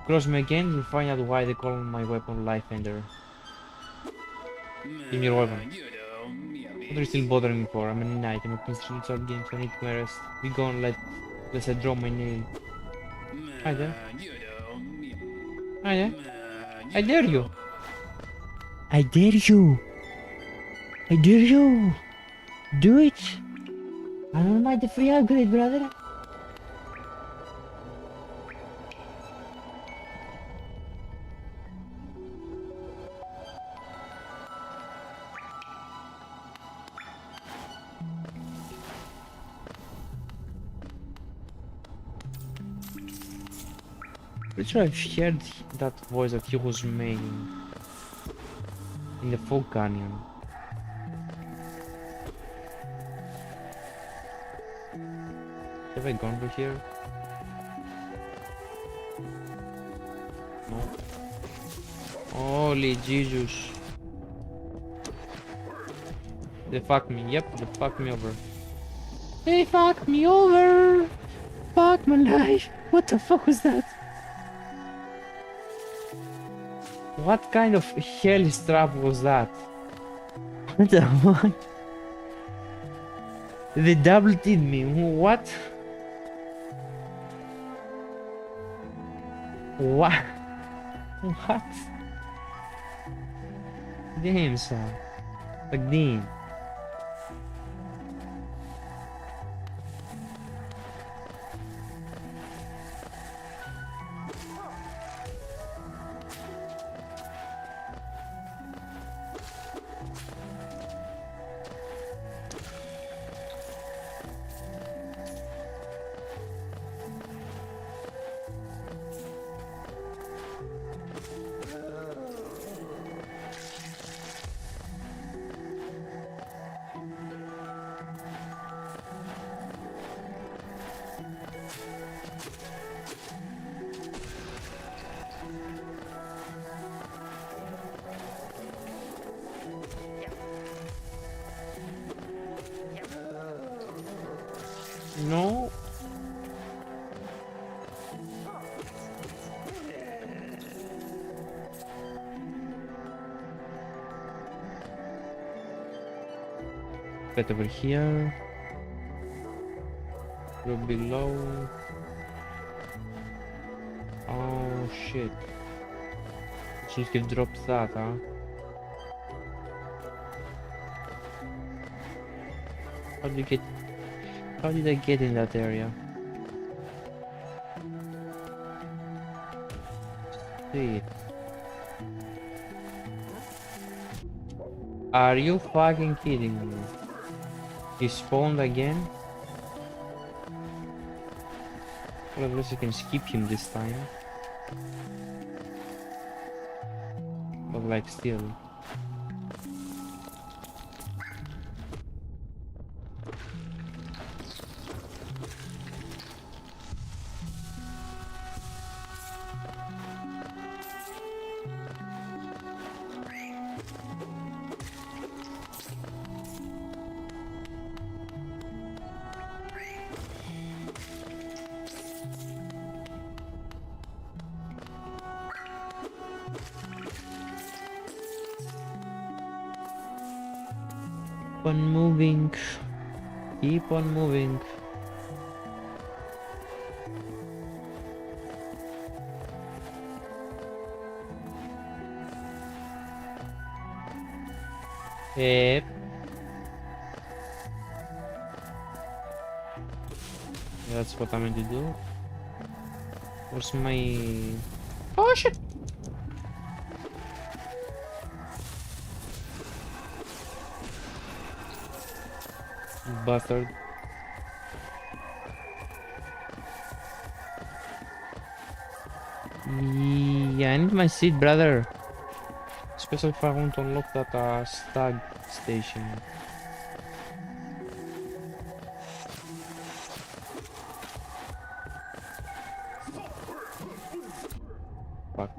Cross me again, you'll find out why they call my weapon Life Ender. Give me your weapon. What are you still bothering me for? I'm a knight, I'm a prince of Richard Games, I need my rest. Be gone, let's I draw my nail. Hi there. Hi there. I dare you. I dare you. I dare you. Do it. I don't mind the free upgrade, brother. Pretty sure I've heard that voice that he was making in the Fog Canyon. Have I gone through here? No. Holy Jesus. They fucked me, yep, they fucked me over. They fucked me over! Fuck my life! What the fuck was that? What kind of hell trap was that? What the fuck? They double teamed me, what? What? What? Damn, son. Like, damn. No. Get over here. Go below. Oh shit. She could drop that, huh? How did you get? How did I get in that area? Shit. Are you fucking kidding me? He spawned again? Well, at least I can skip him this time. But like still. Keep on moving. Keep on moving. Yep. That's what I'm going to do. Where's my... Oh shit! Bastard. Yeah, I need my seat, brother. Especially if I want to unlock that stag station. Fuck.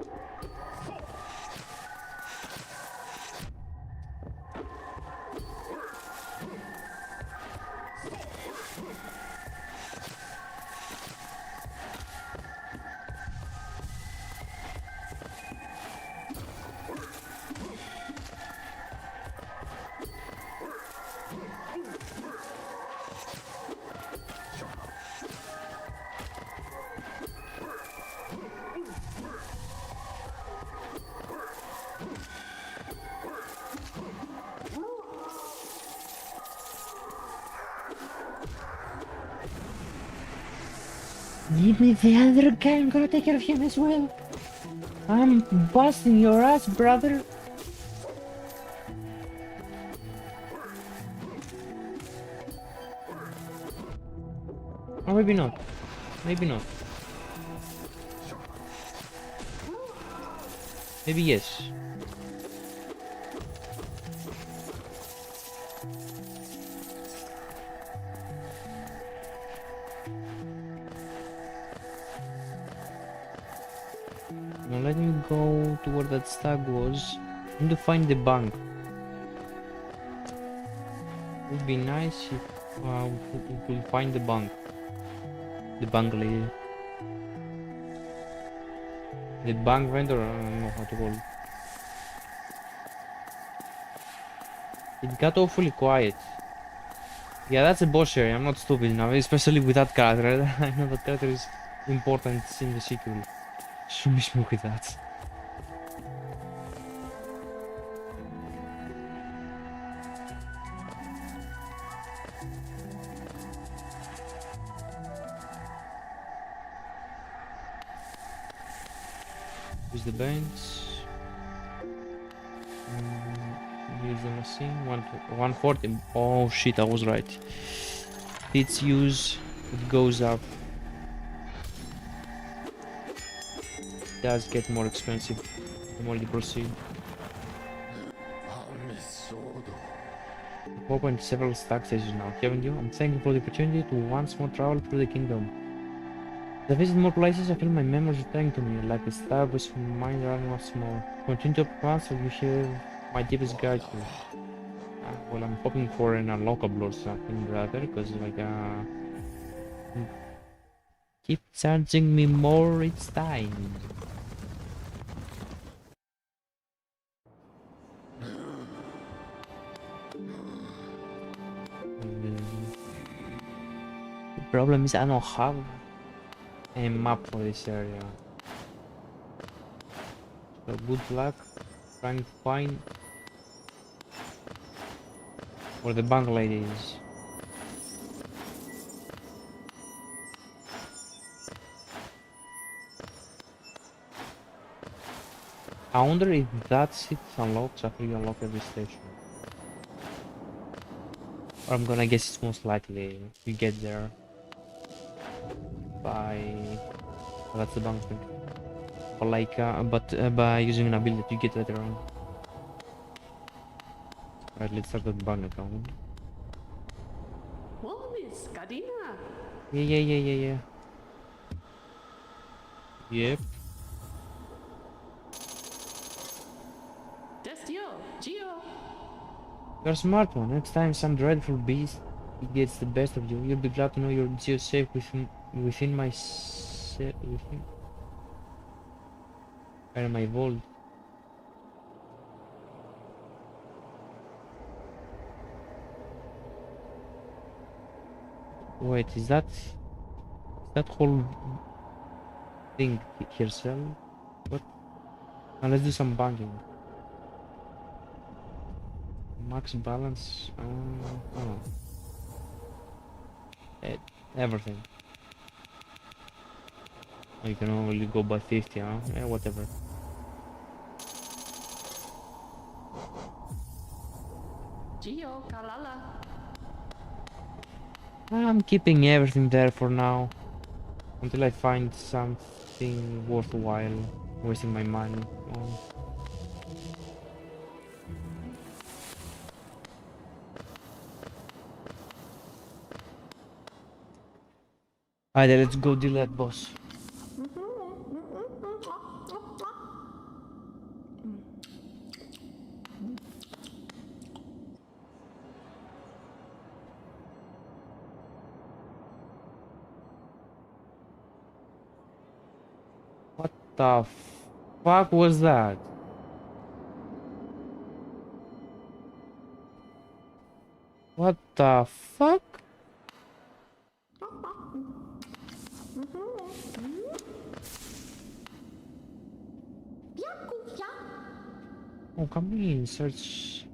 Give me the other guy, I'm gonna take care of him as well. I'm busting your ass, brother. Or maybe not. Maybe not. Maybe yes. Now let me go to where that stag was. I need to find the bank. It would be nice if we could find the bank. The bank lady. The bank vendor, I don't know how to call it. It got awfully quiet. Yeah, that's a boss area, I'm not stupid now, especially with that character. I know that character is important in the sequel. Should be smoke with that. Use the bench. Use the machine. 140. Oh shit, I was right. Its use, it goes up. Does get more expensive the more you proceed. You've opened several stack stages now, haven't you? I'm thankful for the opportunity to once more travel through the kingdom. As I visit more places, I feel my memories returning to me, like a star with mine running once more. Continue to advance, and you have my deepest gratitude. Well, I'm hoping for an unlockable or something rather, because like keep charging me more each time. The problem is I don't have a map for this area. So good luck trying to find where the bank lady is. I wonder if that's it unlocks after you unlock every station. Or I'm gonna guess it's most likely you get there by... Oh, that's the bank thing. Or like, by using an ability you get later on. Alright, let's start the bank account. Well, Miss Kadina. Yeah. Yep. That's Gio. You're a smart one. Next time some dreadful beast gets the best of you, you'll be glad to know you're just safe within my my vault. Wait, is that whole thing herself? What? Now let's do some banking. Max balance. Oh. Everything. Oh, you can only go by 50, huh? Yeah, whatever. Gio, Kalala. I'm keeping everything there for now. Until I find something worthwhile wasting my money on. Alright, let's go deal that boss. What the fuck was that? What the fuck? Oh, come in, search.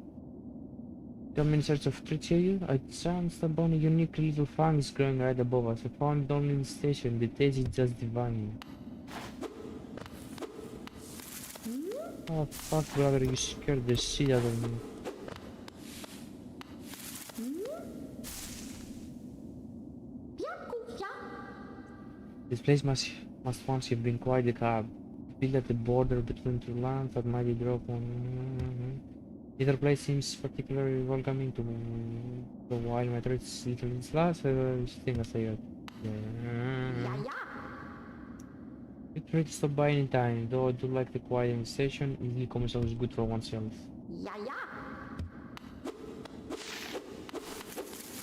Come in search of treasure. I chanced upon a unique little fungus growing right above us. I found it only in the station. The taste is just divine. Oh fuck, brother, you scared the shit out of me. This place must once have been quite a cab. Built at the border between two lands that mighty drop on. Either place seems particularly welcoming to the wild matter. It's little in last thing I say. Yeah. Feel free to stop by anytime, though I do like the quiet in the station. Easily commercial is good for oneself.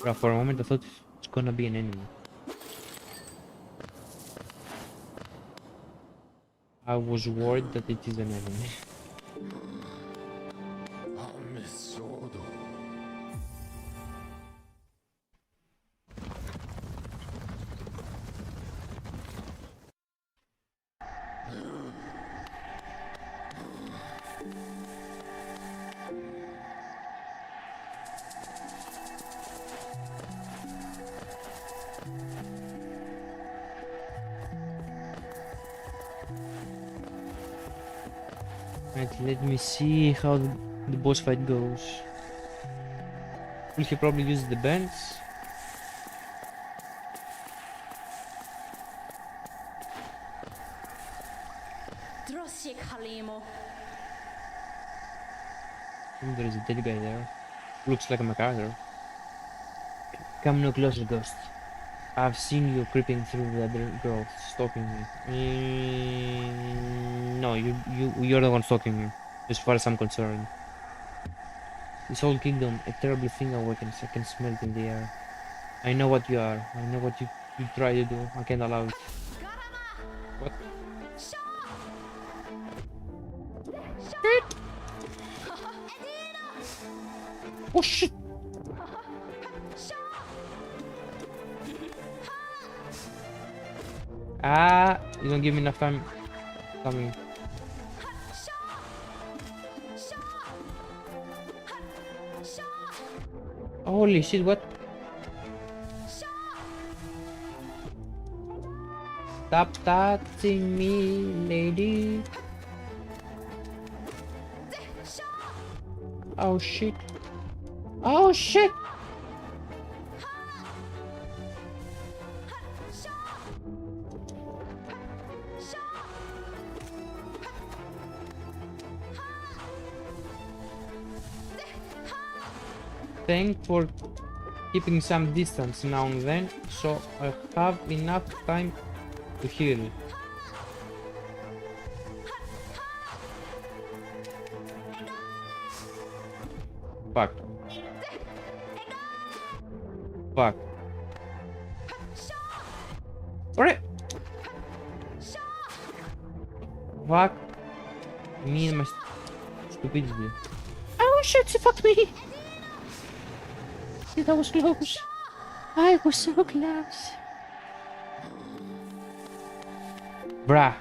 But for a moment I thought it's gonna be an enemy. I was worried that it is an enemy. Right, let me see how the boss fight goes. Will he probably use the bends? Drosik Halimo. There is a dead guy there. Looks like a MacArthur. Come no closer, Ghost. I've seen you creeping through the other growth, stalking me. No, you're the one stalking me, as far as I'm concerned. This whole kingdom, a terrible thing awakens. I can smell it in the air. I know what you are. I know what you try to do. I can't allow it. What? Shit! Oh shit! Ah, you don't give me enough time. Coming. Holy shit, what? Stop touching me, lady. Oh shit. Oh shit! Thanks for keeping some distance now and then, so I have enough time to heal. Fuck. Fuck. Alright. Fuck. Me and my stupidity. Oh shit, she fucked me! That was close. I was so close. Bruh.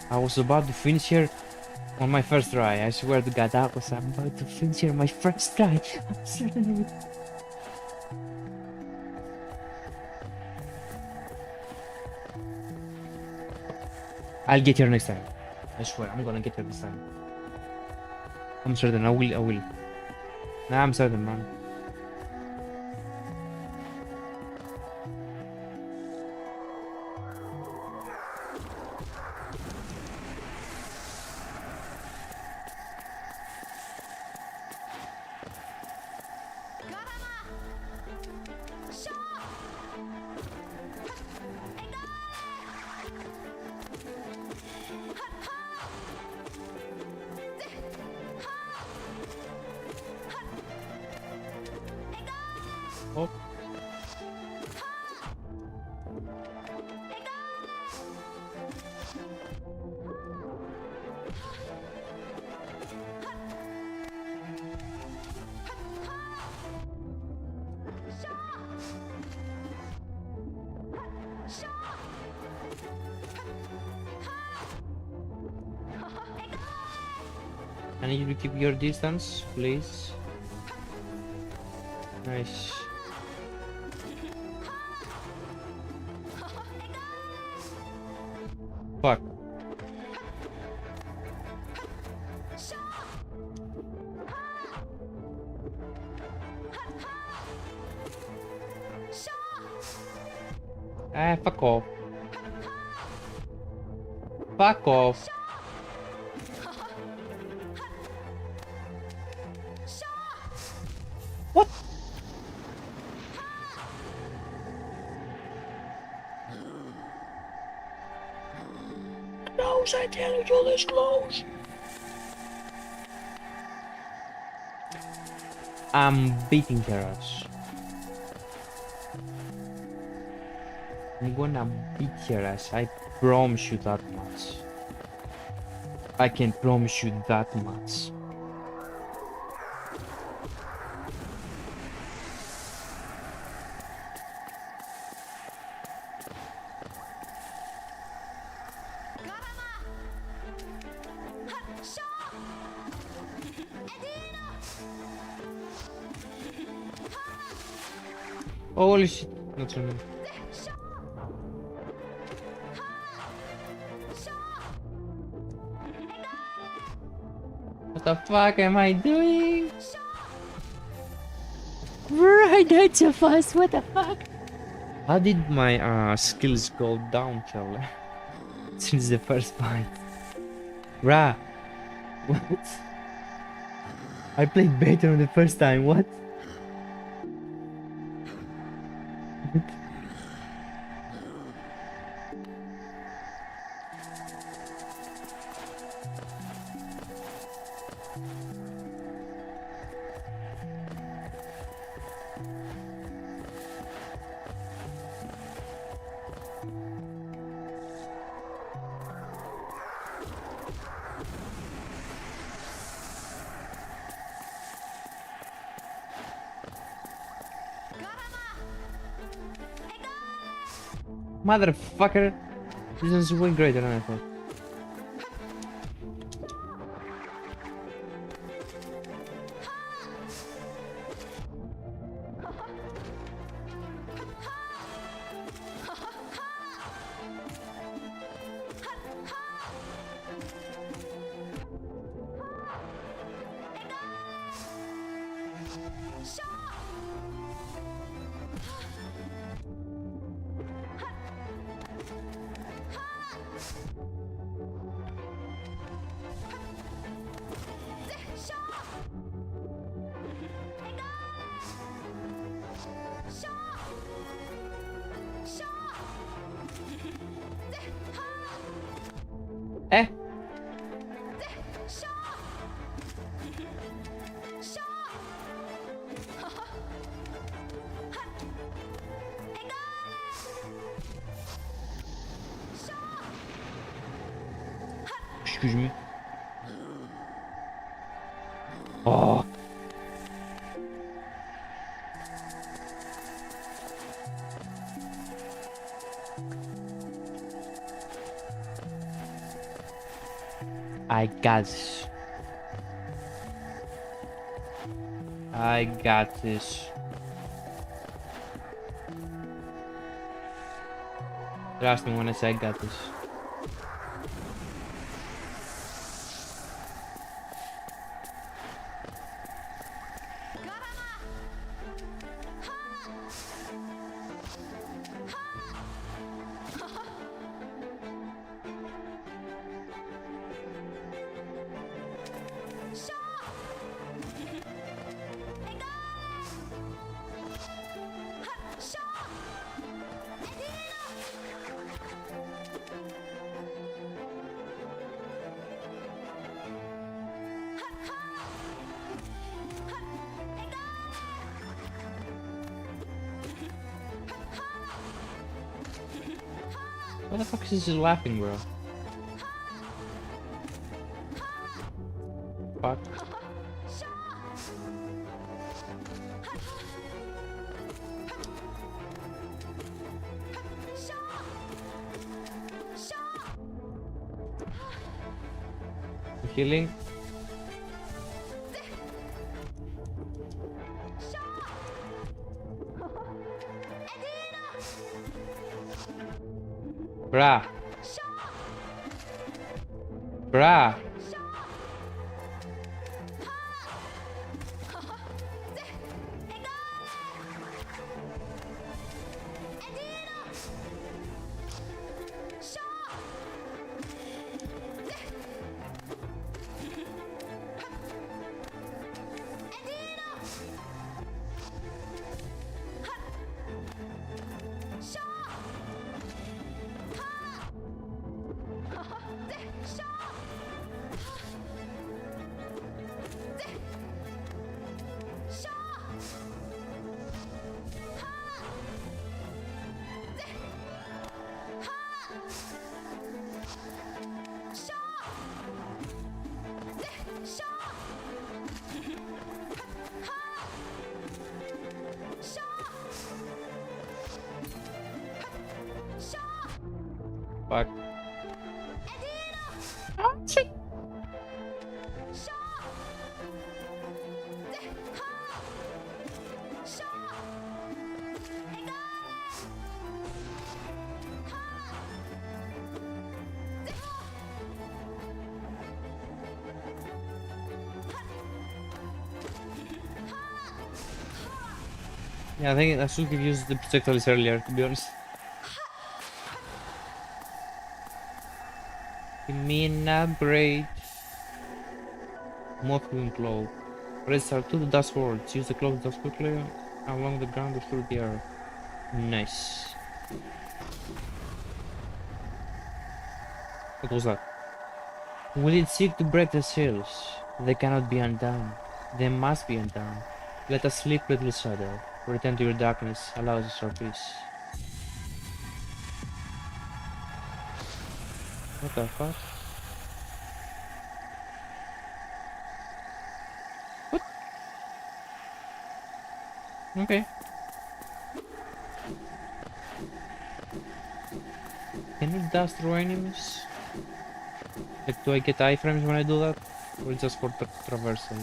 I was about to finish here on my first try. I swear to God, I was about to finish here on my first try. I'm certain of it. I'll get here next time. I swear, I'm gonna get here this time. I'm certain, I will. Nah, I'm certain, man. Oh. I need you to keep your distance, please. Nice. Fuck. Ah, fuck off. Fuck off. What? Close, I tell you, this close. I'm beating her ass. I'm gonna beat her ass. I promise you that much. I can promise you that much. Holy shit. Not so many. What the fuck am I doing? Right, that's a fuss. What the fuck? How did my skills go down, Charlie? Since the first fight. Bruh. What? I played better on the first time. What? Motherfucker. This is way greater than I thought. Eh? Excuse me. Oh. I got this. I got this. Trust me when I say I got this. What the fuck is this laughing, bro? Fuck. Healing. Bruh. Bruh. Fuck. Yeah, I think I should have used the projectiles earlier, to be honest. Give me an upgrade. Mothwing Cloak. Press R2 to dash forwards. Use the cloak to dash quickly along the ground or through the air. Nice. What was that? We did seek to break the seals. They cannot be undone. They must be undone. Let us sleep, little shadow. Return to your darkness. Allow us our peace. What the fuck? What? Okay. Can you dash through enemies? Like, do I get iframes when I do that? Or just for traversal?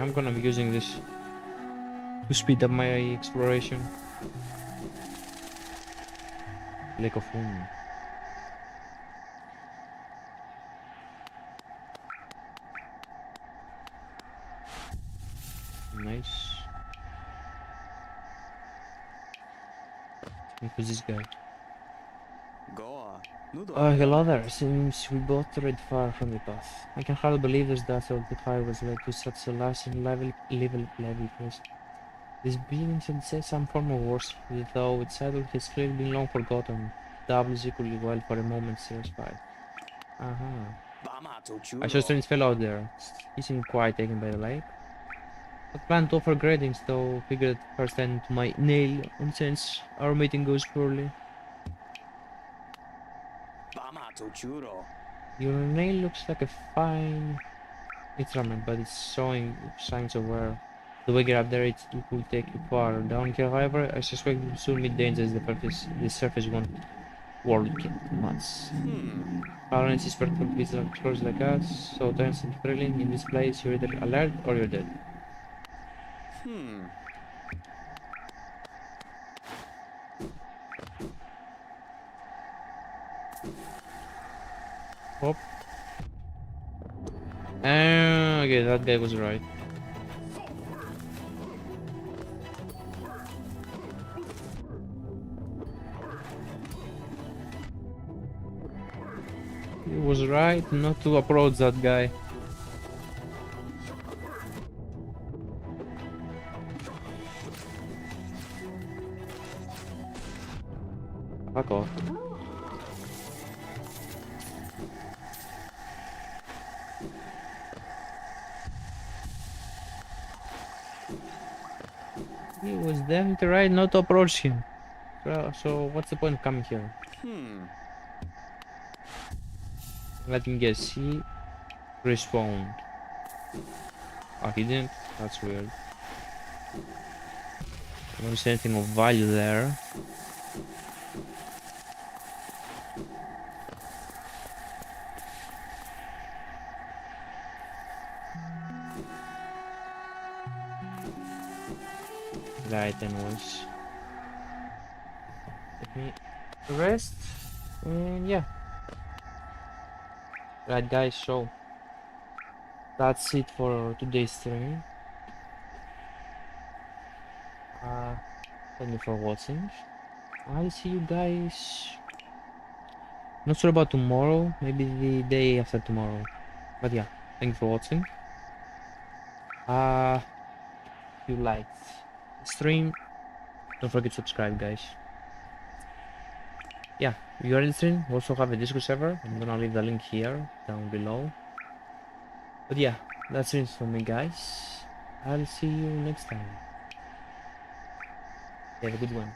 I'm gonna be using this to speed up my exploration. Lake of Moon. Nice. Who's this guy? Hello there. Seems we both tread far from the path. I can hardly believe this that old fire was led to such a lasting level place. This building should say some form of worship, though its title has clearly been long forgotten. Doubles equally well for a moment's respite. I saw a strange fellow out there. He seemed quite taken by the lake. I planned to offer greetings, though figured first end to my nail, and since our meeting goes poorly. Your nail looks like a fine instrument, but it's showing signs of wear. The way you get up there, it will take you far. Down here, however, I suspect you will soon meet dangers the surface won't work much. Balance is perfect for visitors explorers like us, so tense and thrilling. In this place, you're either alert or you're dead. Hop. Okay, that guy was right. He was right not to approach that guy. Fuck off. He was definitely right not to approach him. So what's the point of coming here? Let me guess, he respawned. Oh, he didn't? That's weird. I don't see anything of value there. Right, anyways. Let me rest. And yeah. Right, guys, so that's it for today's stream. Thank you for watching. I'll see you guys. Not sure about tomorrow, maybe the day after tomorrow. But yeah, thank you for watching. If you liked the stream, don't forget to subscribe, guys. yeah, if you are interested, we also have a Discord server. I'm gonna leave the link here down below. But yeah, that's it for me, guys. I'll see you next time. Have a good one.